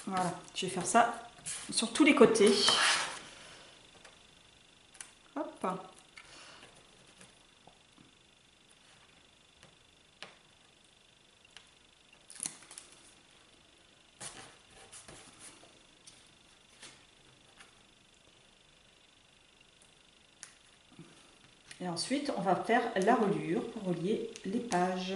voilà, je vais faire ça sur tous les côtés. Hop. Et ensuite, on va faire la reliure pour relier les pages.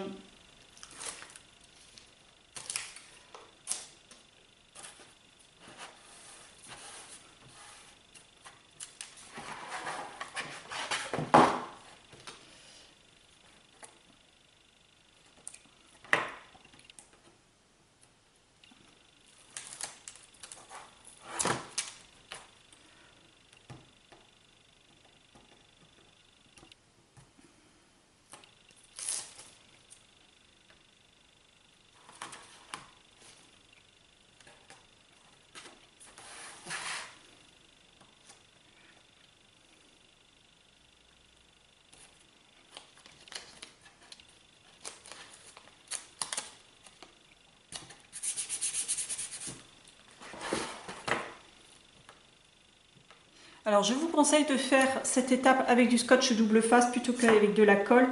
Alors je vous conseille de faire cette étape avec du scotch double face plutôt qu'avec de la colle,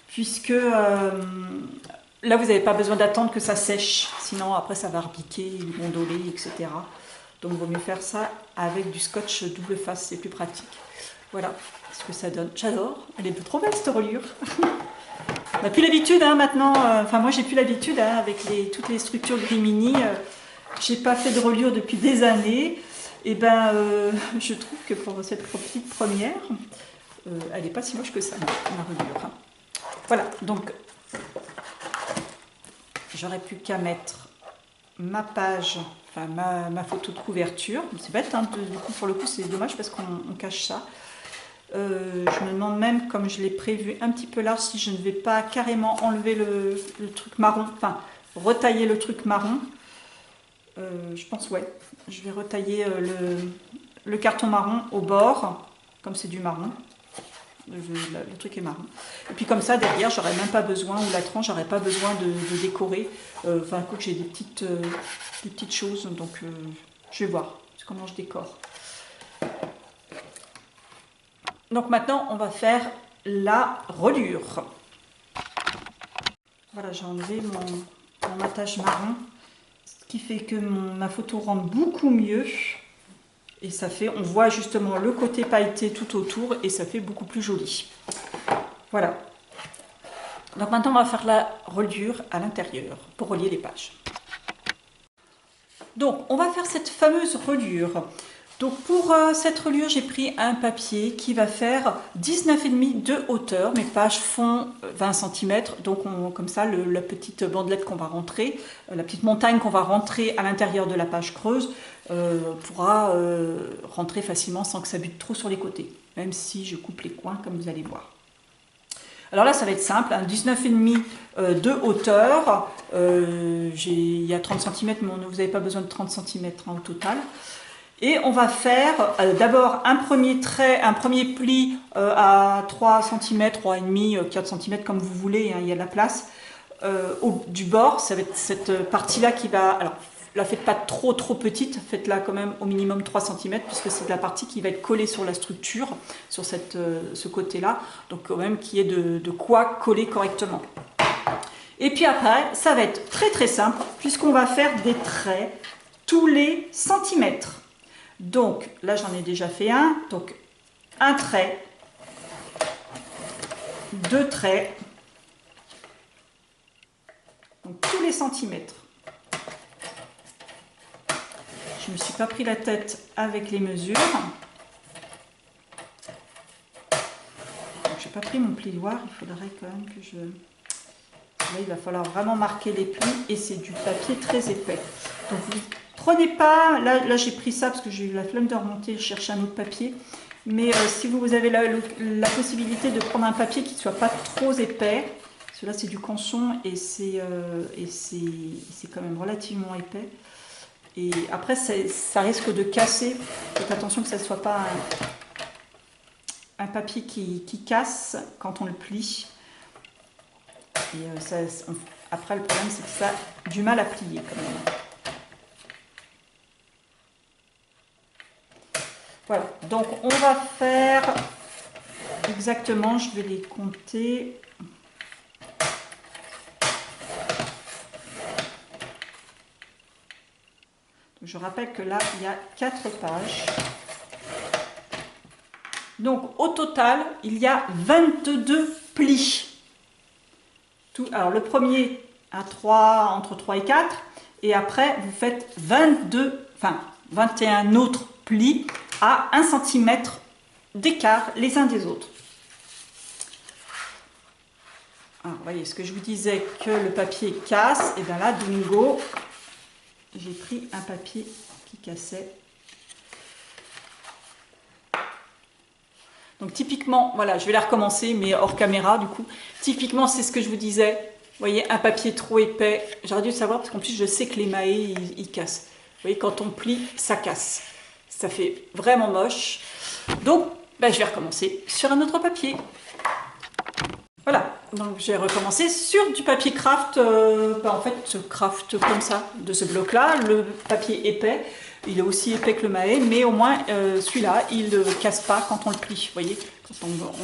puisque là vous n'avez pas besoin d'attendre que ça sèche, sinon après ça va repiquer, gondoler, etc. Donc il vaut mieux faire ça avec du scotch double face, c'est plus pratique. Voilà ce que ça donne. J'adore, elle est trop belle cette reliure. On n'a plus l'habitude maintenant, enfin moi j'ai plus l'habitude avec toutes les structures Grimini, j'ai pas fait de reliure depuis des années. Et ben, je trouve que pour cette petite première, elle n'est pas si moche que ça, ma reliure. Voilà, donc j'aurais plus qu'à mettre ma page, enfin ma photo de couverture. C'est bête, hein, du coup, pour le coup, c'est dommage parce qu'on cache ça. Je me demande même, comme je l'ai prévu un petit peu large, si je ne vais pas carrément enlever le truc marron, enfin retailler le truc marron. Je pense, ouais, je vais retailler le carton marron au bord, comme c'est du marron. Le truc est marron. Et puis comme ça, derrière, j'aurais même pas besoin, ou la tranche, j'aurais pas besoin de décorer. Enfin, écoute, j'ai des petites choses, donc je vais voir comment je décore. Donc maintenant, on va faire la reliure. Voilà, j'ai enlevé mon attache marron, ce qui fait que ma photo rentre beaucoup mieux. Et ça fait, on voit justement le côté pailleté tout autour et ça fait beaucoup plus joli. Voilà. Donc maintenant, on va faire la reliure à l'intérieur pour relier les pages. Donc, on va faire cette fameuse reliure. Donc pour cette reliure, j'ai pris un papier qui va faire 19,5 de hauteur. Mes pages font 20 cm, donc comme ça, la petite bandelette qu'on va rentrer, la petite montagne qu'on va rentrer à l'intérieur de la page creuse, pourra rentrer facilement sans que ça bute trop sur les côtés, même si je coupe les coins comme vous allez voir. Alors là, ça va être simple, hein, 19,5 de hauteur, il y a 30 cm, mais vous n'avez pas besoin de 30 cm hein, au total. Et on va faire d'abord un premier trait, un premier pli à 3 cm, 3,5, 4 cm comme vous voulez, hein, il y a de la place. Du bord, ça va être cette partie-là qui va... Alors, la faites pas trop petite, faites-la quand même au minimum 3 cm, puisque c'est de la partie qui va être collée sur la structure, sur ce côté-là. Donc quand même qu'il y ait de quoi coller correctement. Et puis après, ça va être très simple, puisqu'on va faire des traits tous les centimètres. Donc là j'en ai déjà fait un, donc un trait, deux traits, donc tous les centimètres. Je ne me suis pas pris la tête avec les mesures. Je n'ai pas pris mon plioir, il faudrait quand même que je... Là il va falloir vraiment marquer les plis et c'est du papier très épais. Donc vous prenez pas, là j'ai pris ça parce que j'ai eu la flemme de remonter chercher un autre papier, mais si vous avez la possibilité de prendre un papier qui ne soit pas trop épais, cela c'est du canson et c'est quand même relativement épais, et après ça risque de casser, faites attention que ça ne soit pas un papier qui casse quand on le plie, et après le problème c'est que ça a du mal à plier quand même. Voilà, donc on va faire exactement, je vais les compter. Je rappelle que là, il y a 4 pages. Donc au total, il y a 22 plis. Alors le premier à 3, entre 3 et 4, et après vous faites 21 autres plis à 1 cm d'écart les uns des autres. Alors, vous voyez ce que je vous disais, que le papier casse, et bien là, bingo, j'ai pris un papier qui cassait. Donc typiquement, voilà, je vais la recommencer, mais hors caméra du coup. Typiquement, c'est ce que je vous disais. Vous voyez, un papier trop épais. J'aurais dû le savoir parce qu'en plus, je sais que les maillets, ils cassent. Vous voyez, quand on plie, ça casse. Ça fait vraiment moche. Donc, ben, je vais recommencer sur un autre papier. Voilà, donc j'ai recommencé sur du papier craft, en fait craft comme ça, de ce bloc-là, le papier épais, il est aussi épais que le maillet, mais au moins celui-là, il ne casse pas quand on le plie, vous voyez, quand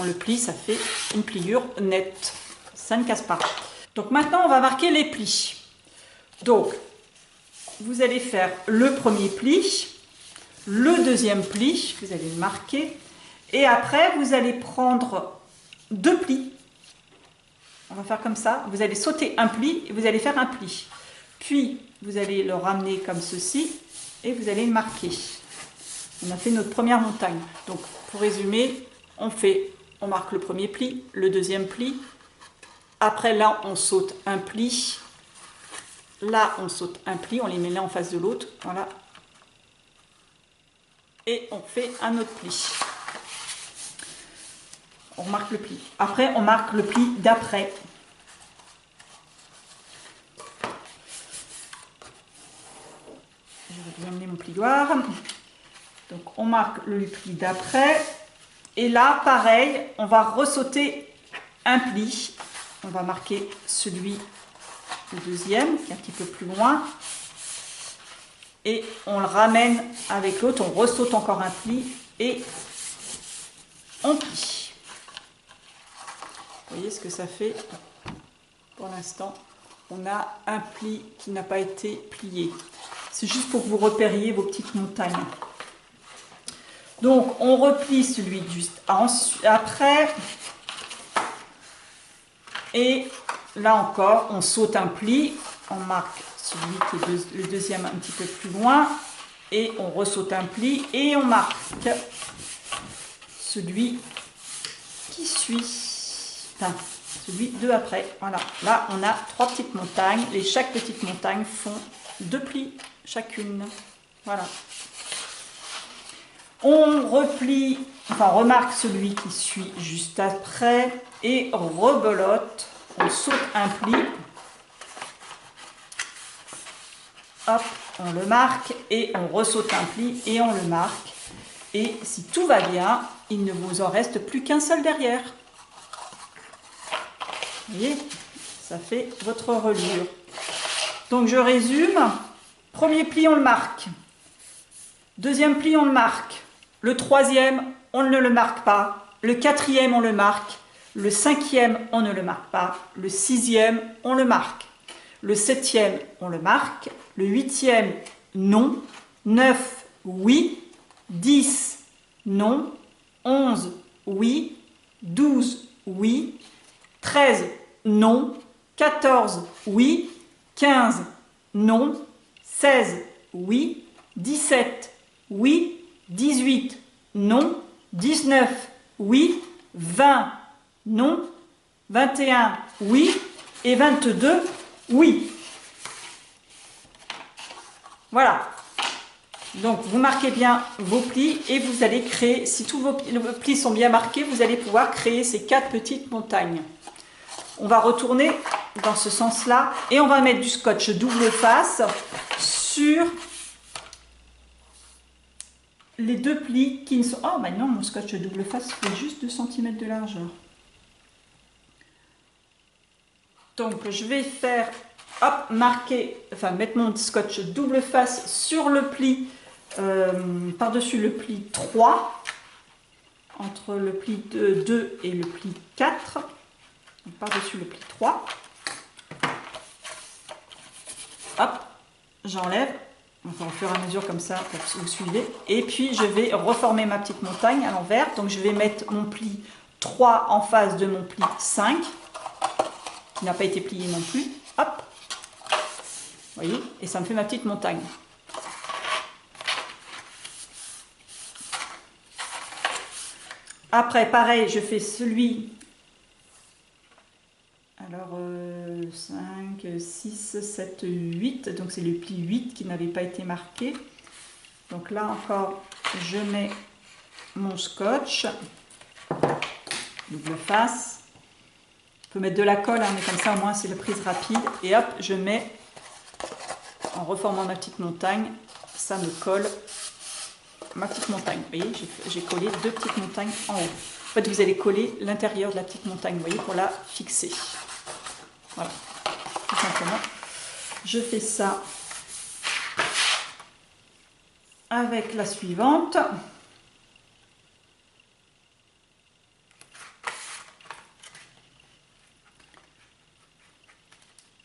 on le plie, ça fait une pliure nette, ça ne casse pas. Donc maintenant, on va marquer les plis. Donc, vous allez faire le premier pli, le deuxième pli, vous allez le marquer, et après, vous allez prendre 2 plis. On va faire comme ça, vous allez sauter un pli et vous allez faire un pli. Puis, vous allez le ramener comme ceci et vous allez le marquer. On a fait notre première montagne. Donc, pour résumer, on marque le premier pli, le deuxième pli. Après, là, on saute un pli Là, on saute un pli, on les met l'un en face de l'autre. Voilà. Et on fait un autre pli. On remarque le pli. Après, on marque le pli d'après. Je vais bien amener mon plioir. Donc, on marque le pli d'après. Et là, pareil, on va ressauter un pli. On va marquer celui du deuxième, qui est un petit peu plus loin. Et on le ramène avec l'autre. On ressaute encore un pli et on plie. Vous voyez ce que ça fait? Pour l'instant, on a un pli qui n'a pas été plié. C'est juste pour que vous repériez vos petites montagnes. Donc, on replie celui juste après. Et là encore, on saute un pli. On marque celui qui est le deuxième un petit peu plus loin. Et on ressaute un pli. Et on marque celui qui suit. Enfin, celui de après. Voilà. Là, on a 3 petites montagnes. Et chaque petite montagne font 2 plis chacune. Voilà. On replie, enfin on remarque celui qui suit juste après et on rebelote, on saute un pli, hop, on le marque et on ressaute un pli et on le marque. Et si tout va bien, il ne vous en reste plus qu'un seul derrière. Vous voyez, ça fait votre reliure. Donc je résume, premier pli on le marque, deuxième pli on le marque. Le troisième, on ne le marque pas. Le quatrième, on le marque. Le cinquième, on ne le marque pas. Le sixième, on le marque. Le septième, on le marque. Le huitième, non. 9, oui. 10, non. 11, oui. 12, oui. 13, non. 14, oui. 15, non. 16, oui. 17, oui. 18, non. 19, oui. 20, non. 21, oui. Et 22, oui. Voilà. Donc, vous marquez bien vos plis et vous allez créer, si tous vos plis sont bien marqués, vous allez pouvoir créer ces 4 petites montagnes. On va retourner dans ce sens-là et on va mettre du scotch double face sur les 2 plis qui ne sont... Oh, maintenant, mon scotch double face fait juste 2 cm de largeur. Donc, je vais faire, hop, marquer, enfin, mettre mon scotch double face sur le pli, par-dessus le pli 3, entre le pli 2 et le pli 4, par-dessus le pli 3. Hop, j'enlève. Enfin, au fur et à mesure comme ça, pour que vous suivez. Et puis, je vais reformer ma petite montagne à l'envers. Donc, je vais mettre mon pli 3 en face de mon pli 5, qui n'a pas été plié non plus. Hop. Vous voyez? Et ça me fait ma petite montagne. Après, pareil, je fais celui... Alors, 5, 6, 7, 8. Donc, c'est le pli 8 qui n'avait pas été marqué. Donc là encore, je mets mon scotch. Double face. Je peux mettre de la colle, hein, mais comme ça, au moins, c'est la prise rapide. Et hop, je mets, en reformant ma petite montagne, ça me colle ma petite montagne. Vous voyez, j'ai collé 2 petites montagnes en haut. En fait, vous allez coller l'intérieur de la petite montagne, vous voyez, pour la fixer. Voilà, tout simplement. Je fais ça avec la suivante.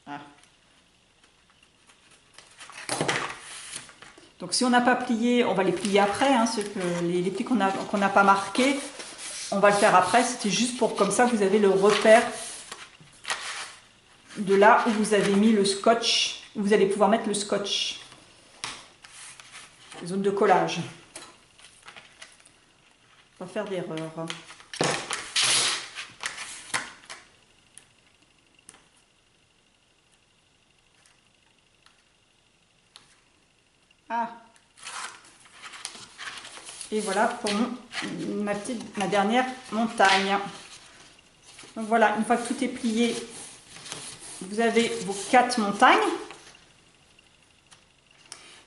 Ah. Donc si on n'a pas plié, on va les plier après, hein, les plis qu'on n'a pas marqués, on va le faire après. C'était juste pour, comme ça, vous avez le repère de là où vous avez mis le scotch, où vous allez pouvoir mettre le scotch. Zone de collage. Pas faire d'erreur. Ah. Et voilà pour ma dernière montagne. Donc voilà, une fois que tout est plié, vous avez vos 4 montagnes.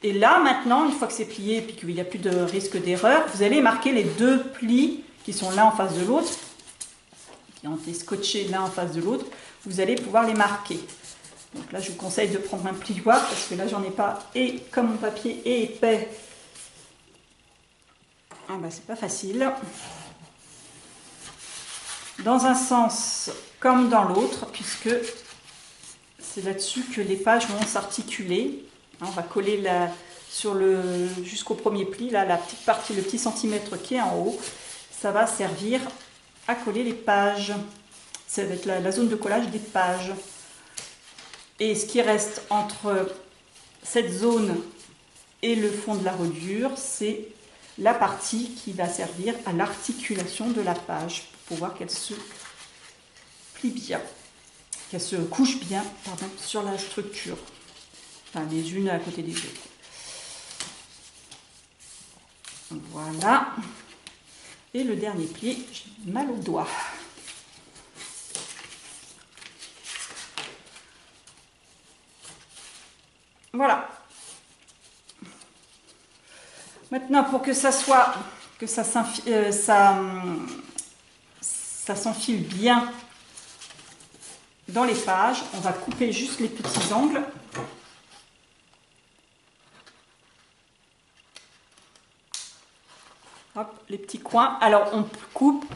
Et là, maintenant, une fois que c'est plié et qu'il n'y a plus de risque d'erreur, vous allez marquer les 2 plis qui sont l'un en face de l'autre, qui ont été scotchés l'un en face de l'autre. Vous allez pouvoir les marquer. Donc là, je vous conseille de prendre un plioir parce que là, j'en ai pas. Et comme mon papier est épais, ah ben, c'est pas facile. Dans un sens comme dans l'autre, puisque c'est là-dessus que les pages vont s'articuler. On va coller jusqu'au premier pli, là, la petite partie, le petit centimètre qui est en haut. Ça va servir à coller les pages. Ça va être la zone de collage des pages. Et ce qui reste entre cette zone et le fond de la reliure, c'est la partie qui va servir à l'articulation de la page pour pouvoir qu'elle se plie bien, qu'elle se couche bien, pardon, sur la structure, enfin les unes à côté des autres. Voilà. Et le dernier pli, j'ai mal au doigt. Voilà. Maintenant, pour que ça soit, que ça s'enfile bien dans les pages, on va couper juste les petits angles. Hop, les petits coins. Alors, on coupe,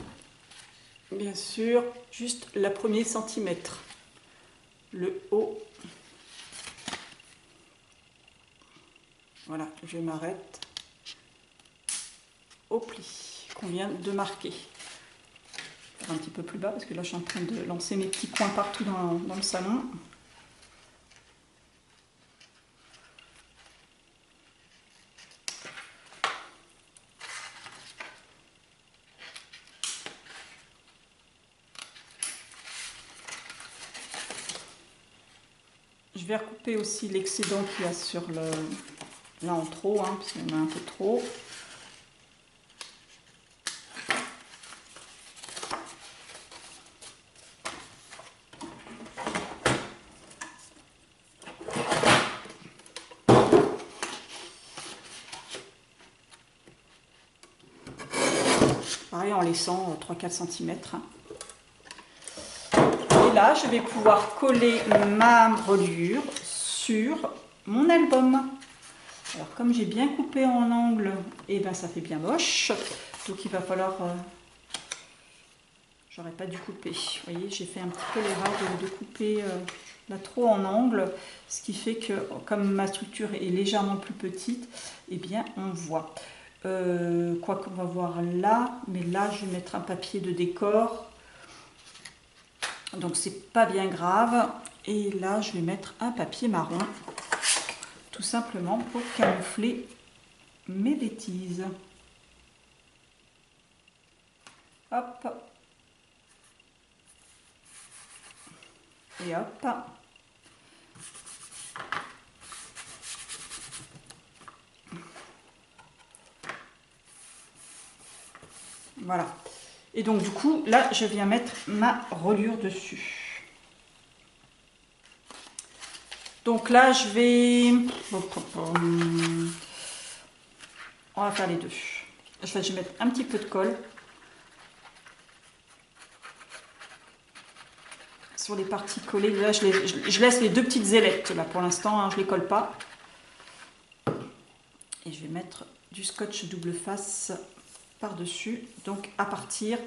bien sûr, juste le premier centimètre. Le haut. Voilà, je m'arrête au pli qu'on vient de marquer. Un petit peu plus bas parce que là je suis en train de lancer mes petits coins partout dans le salon. Je vais recouper aussi l'excédent qu'il y a sur le... là en trop, hein, parce qu'il y en a un peu trop. Pareil en laissant 3-4 cm. Et là, je vais pouvoir coller ma reliure sur mon album. Alors comme j'ai bien coupé en angle, et ben ça fait bien moche. Donc il va falloir... j'aurais pas dû couper. Vous voyez, j'ai fait un petit peu l'erreur de couper là trop en angle. Ce qui fait que comme ma structure est légèrement plus petite, et bien on voit. Quoi qu'on va voir là, mais là je vais mettre un papier de décor. Donc c'est pas bien grave. Et là je vais mettre un papier marron. Tout simplement pour camoufler mes bêtises. Hop. Et hop. Voilà. Et donc du coup, là, je viens mettre ma reliure dessus. Donc là, je vais... on va faire les deux. Je vais mettre un petit peu de colle sur les parties collées. Là, je laisse les deux petites ailettes. Là, pour l'instant, hein, je ne les colle pas. Et je vais mettre du scotch double face par-dessus. Donc, à partir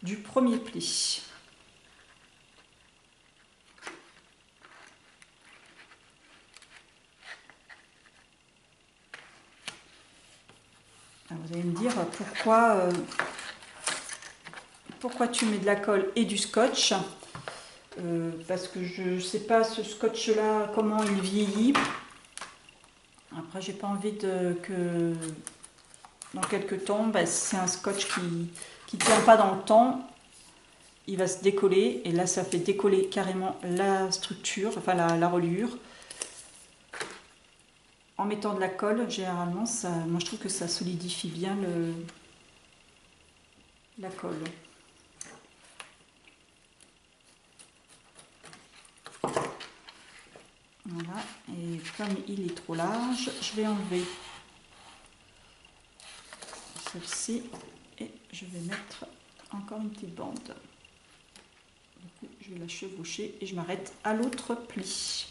du premier pli. Alors, vous allez me dire pourquoi tu mets de la colle et du scotch. Parce que je ne sais pas ce scotch là comment il vieillit. Après j'ai pas envie que dans quelques temps, c'est un scotch qui tient pas dans le temps, il va se décoller et là ça fait décoller carrément la structure, enfin la reliure. en mettant de la colle, généralement, ça, moi je trouve que ça solidifie bien la colle. Voilà, et comme il est trop large, je vais enlever celle-ci et je vais mettre encore une petite bande. Du coup, je vais la chevaucher et je m'arrête à l'autre pli.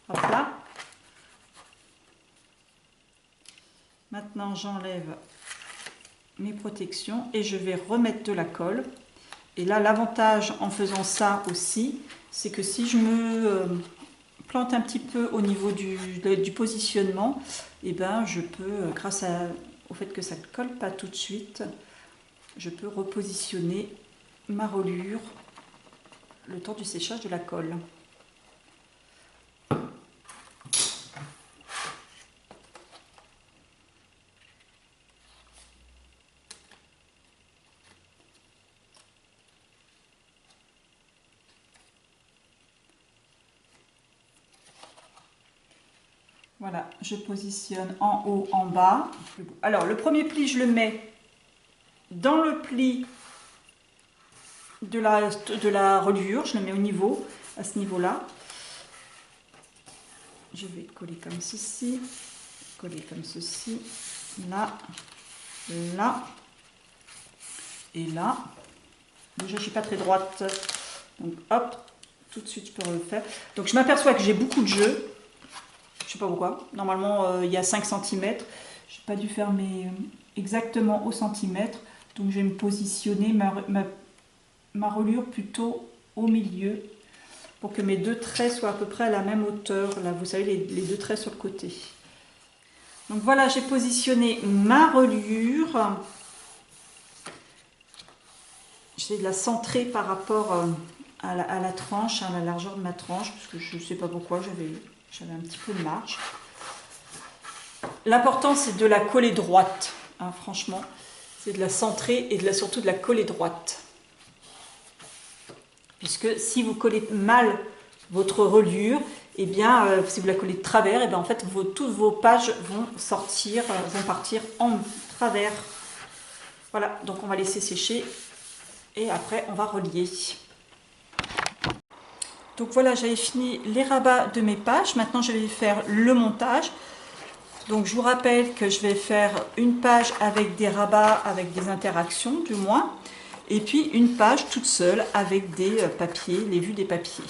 Hop là. Maintenant, j'enlève mes protections et je vais remettre de la colle. Et là, l'avantage en faisant ça aussi, c'est que si je me plante un petit peu au niveau du positionnement, et ben je peux, grâce au fait que ça ne colle pas tout de suite, je peux repositionner ma reliure le temps du séchage de la colle. Voilà, je positionne en haut, en bas. Alors, le premier pli, je le mets dans le pli de la reliure. Je le mets au niveau, à ce niveau-là. Je vais coller comme ceci, coller comme ceci, là, là et là. Déjà, je ne suis pas très droite, donc hop, tout de suite, je peux refaire. Donc, je m'aperçois que j'ai beaucoup de jeu. Je sais pas pourquoi. Normalement, il y a 5 cm. Je n'ai pas dû faire exactement au centimètre. Donc, je vais me positionner ma reliure plutôt au milieu pour que mes deux traits soient à peu près à la même hauteur. Là, vous savez, les deux traits sur le côté. Donc, voilà, j'ai positionné ma reliure. J'essaie de la centrer par rapport à la tranche, à la largeur de ma tranche, parce que je ne sais pas pourquoi, j'avais un petit peu de marge. L'important, c'est de la coller droite, hein, franchement. C'est de la centrer et surtout de la coller droite. Puisque si vous collez mal votre reliure, eh bien, si vous la collez de travers, eh bien, en fait, toutes vos pages vont vont partir en travers. Voilà, donc on va laisser sécher et après, on va relier. Donc voilà, j'avais fini les rabats de mes pages. Maintenant, je vais faire le montage. Donc je vous rappelle que je vais faire une page avec des rabats, avec des interactions du moins, et puis une page toute seule avec des papiers, les vues des papiers.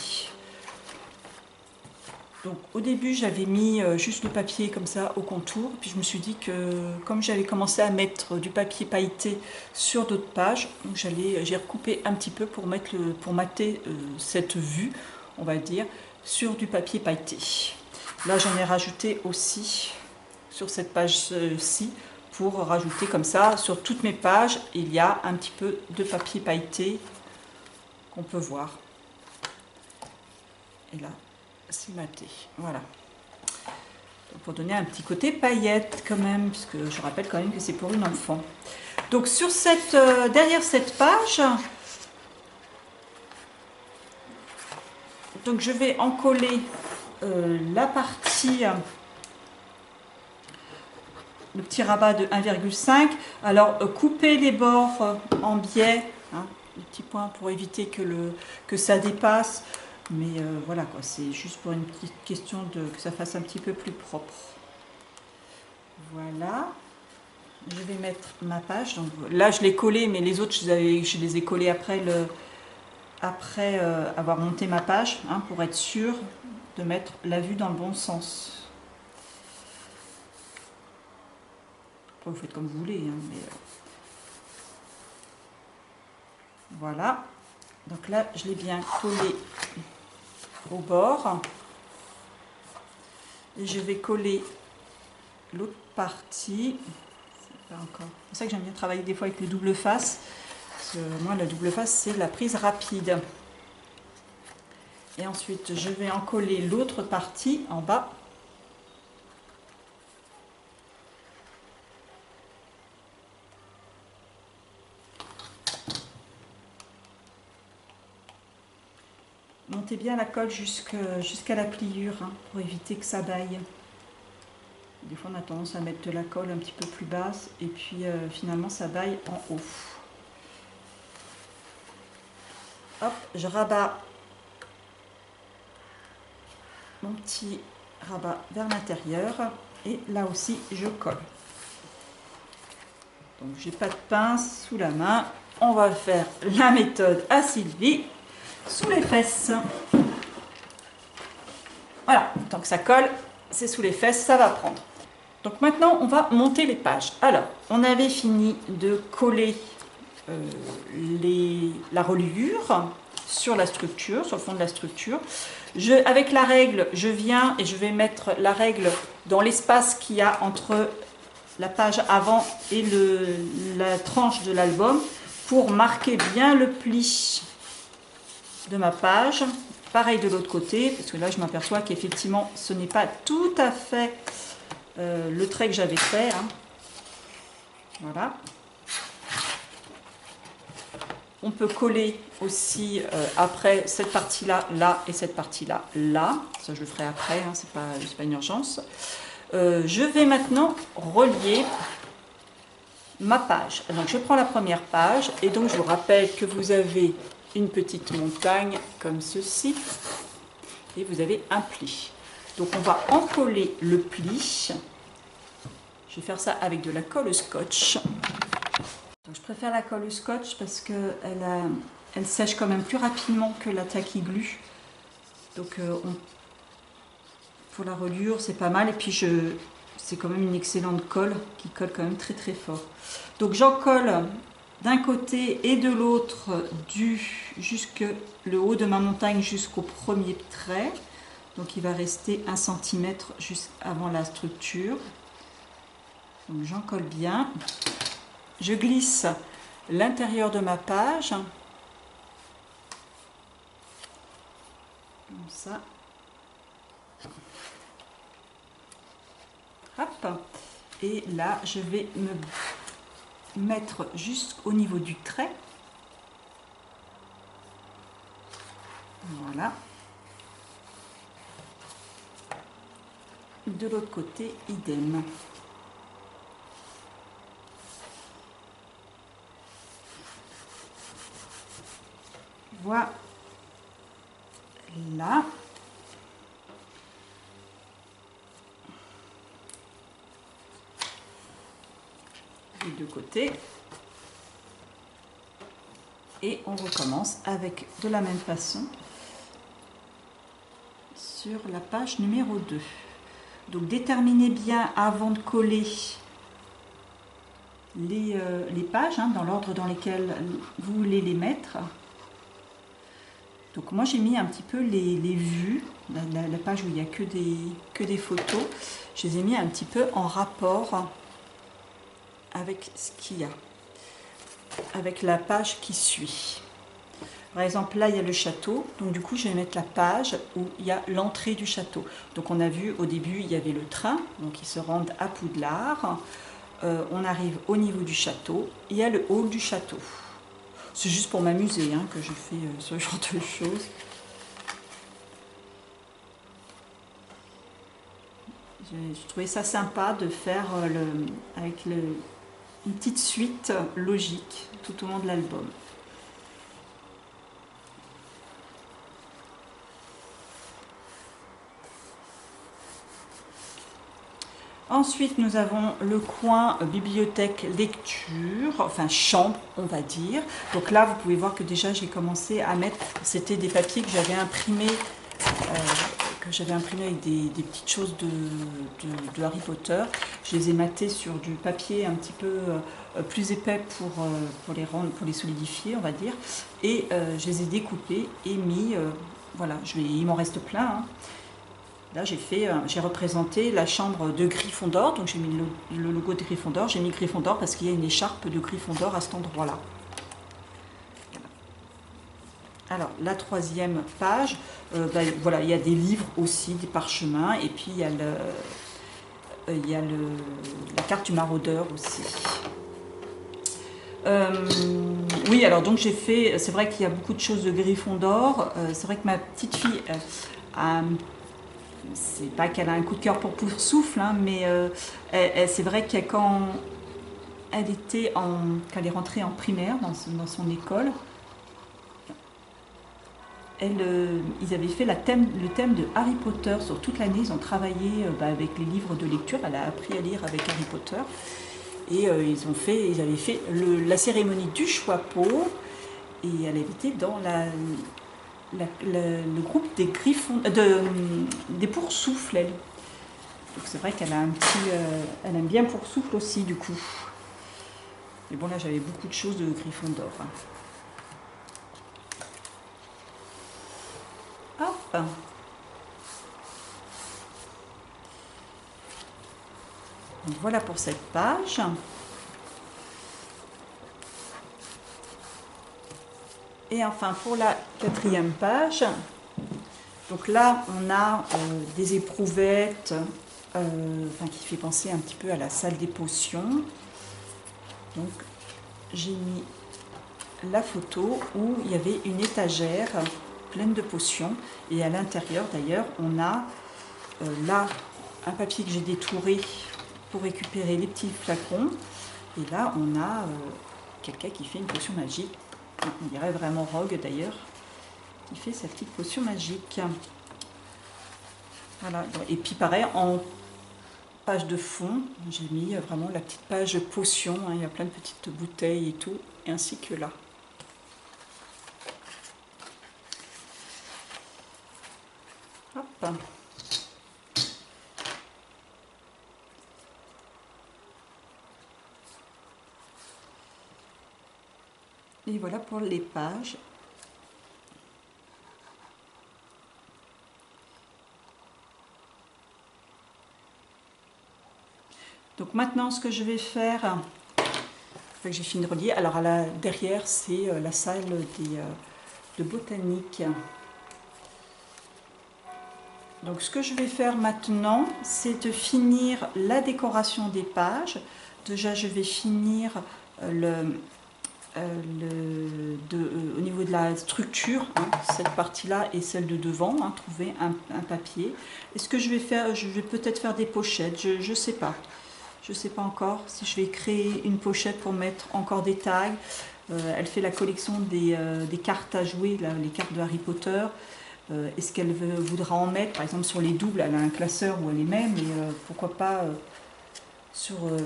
Donc au début j'avais mis juste le papier comme ça au contour, puis je me suis dit que comme j'avais commencé à mettre du papier pailleté sur d'autres pages, j'ai recoupé un petit peu pour mater cette vue, on va dire, sur du papier pailleté. Là j'en ai rajouté aussi sur cette page-ci pour rajouter comme ça sur toutes mes pages il y a un petit peu de papier pailleté qu'on peut voir. Et là c'est maté, voilà. Pour donner un petit côté paillette quand même, puisque je rappelle quand même que c'est pour une enfant. Donc sur derrière cette page, donc je vais en coller la partie, le petit rabat de 1,5. Alors couper les bords en biais, hein, les petits points pour éviter que ça dépasse. Mais voilà quoi, c'est juste pour une petite question que ça fasse un petit peu plus propre. Voilà. Je vais mettre ma page. Donc, là, je l'ai collé, mais les autres, je les ai collés après avoir monté ma page, hein, pour être sûr de mettre la vue dans le bon sens. Après, vous faites comme vous voulez. Hein, mais, voilà. Donc là, je l'ai bien collé au bord. Et je vais coller l'autre partie. Pas encore. C'est pour ça que j'aime bien travailler des fois avec les doubles faces. Parce que moi, la double face, c'est la prise rapide. Et ensuite, je vais en coller l'autre partie en bas. montez bien la colle jusqu'à la pliure, hein, pour éviter que ça baille. Des fois on a tendance à mettre de la colle un petit peu plus basse et puis finalement ça baille en haut. Hop, je rabats mon petit rabat vers l'intérieur et là aussi je colle. Donc j'ai pas de pince sous la main, on va faire la méthode à Sylvie sous les fesses. Voilà, tant que ça colle, c'est sous les fesses, ça va prendre. Donc maintenant on va monter les pages. Alors on avait fini de coller la reliure sur la structure, sur le fond de la structure. Avec la règle, je viens et je vais mettre la règle dans l'espace qu'il y a entre la page avant et la tranche de l'album pour marquer bien le pli de ma page. Pareil de l'autre côté, parce que là je m'aperçois qu'effectivement ce n'est pas tout à fait le trait que j'avais fait. Hein. Voilà. On peut coller aussi après cette partie-là, là, et cette partie-là, là. Ça, je le ferai après, hein, c'est pas une urgence. Je vais maintenant relier ma page. Donc, je prends la première page, et donc je vous rappelle que vous avez une petite montagne comme ceci, et vous avez un pli. Donc, on va encoller le pli. Je vais faire ça avec de la colle au scotch. Donc, je préfère la colle au scotch parce qu'elle sèche quand même plus rapidement que la tacky glue. Donc pour la reliure c'est pas mal et puis c'est quand même une excellente colle qui colle quand même très très fort. Donc j'en colle d'un côté et de l'autre jusque le haut de ma montagne jusqu'au premier trait. Donc il va rester 1 cm juste avant la structure. Donc j'en colle bien. Je glisse l'intérieur de ma page, comme ça. Hop. Et là, je vais me mettre jusqu'au niveau du trait. Voilà. De l'autre côté, idem. Voilà. Les deux côtés. Et on recommence avec de la même façon sur la page numéro 2. Donc déterminez bien avant de coller les pages, hein, dans l'ordre dans lequel vous voulez les mettre. Donc moi j'ai mis un petit peu les vues, la page où il n'y a que des photos, je les ai mis un petit peu en rapport avec ce qu'il y a, avec la page qui suit. Par exemple là il y a le château, donc du coup je vais mettre la page où il y a l'entrée du château. Donc on a vu au début il y avait le train, donc ils se rendent à Poudlard, on arrive au niveau du château, il y a le hall du château. C'est juste pour m'amuser hein, que je fais ce genre de choses. Je trouvais ça sympa de faire avec une petite suite logique tout au long de l'album. Ensuite, nous avons le coin bibliothèque lecture, enfin chambre, on va dire. Donc là, vous pouvez voir que déjà, j'ai commencé à mettre, c'était des papiers que j'avais imprimés, avec des petites choses de Harry Potter. Je les ai matés sur du papier un petit peu plus épais pour les solidifier, on va dire. Et je les ai découpés et mis, voilà, il m'en reste plein, hein. Là, j'ai représenté la chambre de Gryffondor, donc j'ai mis le logo de Gryffondor. J'ai mis Gryffondor parce qu'il y a une écharpe de Gryffondor à cet endroit-là. Alors, la troisième page, voilà, il y a des livres aussi, des parchemins, et puis il y a la carte du maraudeur aussi. Oui, alors donc j'ai fait, c'est vrai qu'il y a beaucoup de choses de Gryffondor. C'est vrai que ma petite fille, c'est pas qu'elle a un coup de cœur pour Poufsouffle, hein, mais c'est vrai que quand quand elle est rentrée en primaire dans son école, ils avaient fait le thème de Harry Potter sur toute l'année. Ils ont travaillé avec les livres de lecture. Elle a appris à lire avec Harry Potter. Et ils avaient fait la cérémonie du Choixpeau. Et elle avait été dans le groupe des des Poursoufles, elle. Donc c'est vrai qu'elle a elle aime bien Poursoufle aussi, du coup. Mais bon, là, j'avais beaucoup de choses de Gryffondor. Hop. Donc voilà pour cette page. Et enfin, pour la 4e page, donc là, on a des éprouvettes, qui fait penser un petit peu à la salle des potions. Donc, j'ai mis la photo où il y avait une étagère pleine de potions. Et à l'intérieur, d'ailleurs, on a là un papier que j'ai détouré pour récupérer les petits flacons. Et là, on a quelqu'un qui fait une potion magique. On dirait vraiment Rogue d'ailleurs, qui fait sa petite potion magique. Voilà. Et puis pareil, en page de fond, j'ai mis vraiment la petite page potion. Hein. Il y a plein de petites bouteilles et tout, ainsi que là. Hop. Et voilà pour les pages. Donc maintenant, ce que je vais faire, une fois que j'ai fini de relier, alors derrière, c'est la salle de botanique. Donc ce que je vais faire maintenant, c'est de finir la décoration des pages. Déjà, je vais finir au niveau de la structure, hein, cette partie-là et celle de devant, hein, trouver un papier. Et ce que je vais faire, je vais peut-être faire des pochettes, je ne sais pas. Je ne sais pas encore si je vais créer une pochette pour mettre encore des tags. Elle fait la collection des cartes à jouer, là, les cartes de Harry Potter. Est-ce qu'elle voudra en mettre, par exemple sur les doubles, elle a un classeur où elle les met, mais pourquoi pas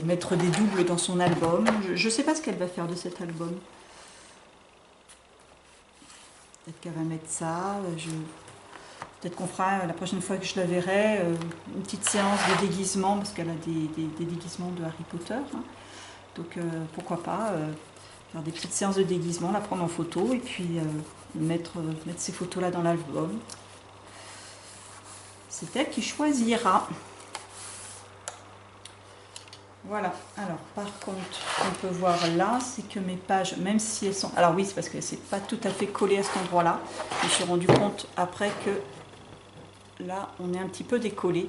mettre des doubles dans son album. Je ne sais pas ce qu'elle va faire de cet album. Peut-être qu'elle va mettre ça. Peut-être qu'on fera, la prochaine fois que je la verrai, une petite séance de déguisement, parce qu'elle a des déguisements de Harry Potter. Hein. Donc pourquoi pas faire des petites séances de déguisement, la prendre en photo, et puis mettre ces photos-là dans l'album. C'est elle qui choisira. Voilà, alors par contre, on peut voir là, c'est que mes pages, même si elles sont... Alors oui, c'est parce que c'est pas tout à fait collé à cet endroit-là. Je me suis rendu compte après que là, on est un petit peu décollé.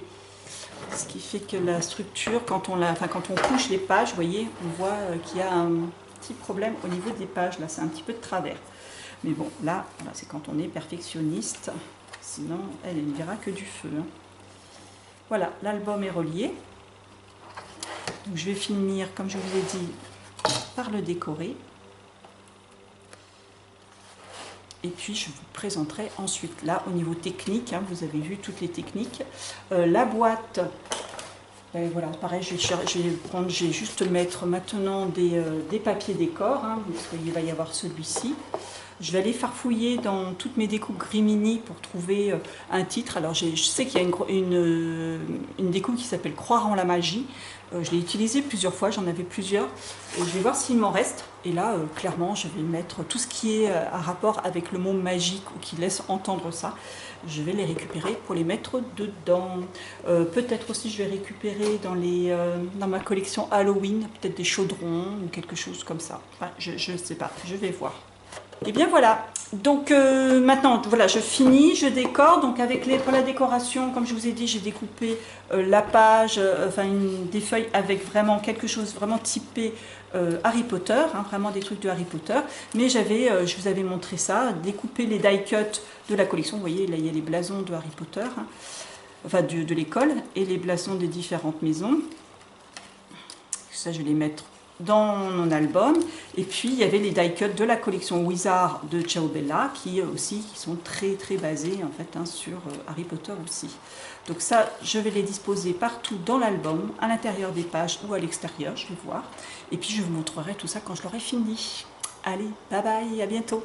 Ce qui fait que la structure, quand on couche les pages, vous voyez, on voit qu'il y a un petit problème au niveau des pages. Là, c'est un petit peu de travers. Mais bon, là, voilà, c'est quand on est perfectionniste. Sinon, elle ne verra que du feu. Hein. Voilà, l'album est relié. Donc, je vais finir, comme je vous ai dit, par le décorer. Et puis, je vous présenterai ensuite. Là, au niveau technique, hein, vous avez vu toutes les techniques. La boîte, voilà, pareil, je vais juste mettre maintenant des papiers décor. Hein, parce qu'il va y avoir celui-ci. Je vais aller farfouiller dans toutes mes découpes Grimini pour trouver un titre. Alors je sais qu'il y a une découpe qui s'appelle Croire en la magie. Je l'ai utilisée plusieurs fois, j'en avais plusieurs. Et je vais voir s'il m'en reste. Et là, clairement, je vais mettre tout ce qui est à rapport avec le mot magique ou qui laisse entendre ça. Je vais les récupérer pour les mettre dedans. Peut-être aussi je vais récupérer dans ma collection Halloween, peut-être des chaudrons ou quelque chose comme ça. Enfin, je ne sais pas, je vais voir. Et bien voilà, donc maintenant voilà, je finis, je décore. Donc pour la décoration, comme je vous ai dit, j'ai découpé la page, des feuilles avec vraiment quelque chose vraiment typé Harry Potter, hein, vraiment des trucs de Harry Potter. Mais je vous avais montré ça, découper les die cuts de la collection. Vous voyez, là il y a les blasons de Harry Potter, hein, enfin de l'école, et les blasons des différentes maisons. Ça, je vais les mettre dans mon album. Et puis, il y avait les die cuts de la collection Wizard de Ciao Bella, qui sont très très basés en fait, hein, sur Harry Potter aussi. Donc ça, je vais les disposer partout dans l'album, à l'intérieur des pages ou à l'extérieur, je vais voir. Et puis, je vous montrerai tout ça quand je l'aurai fini. Allez, bye bye, à bientôt.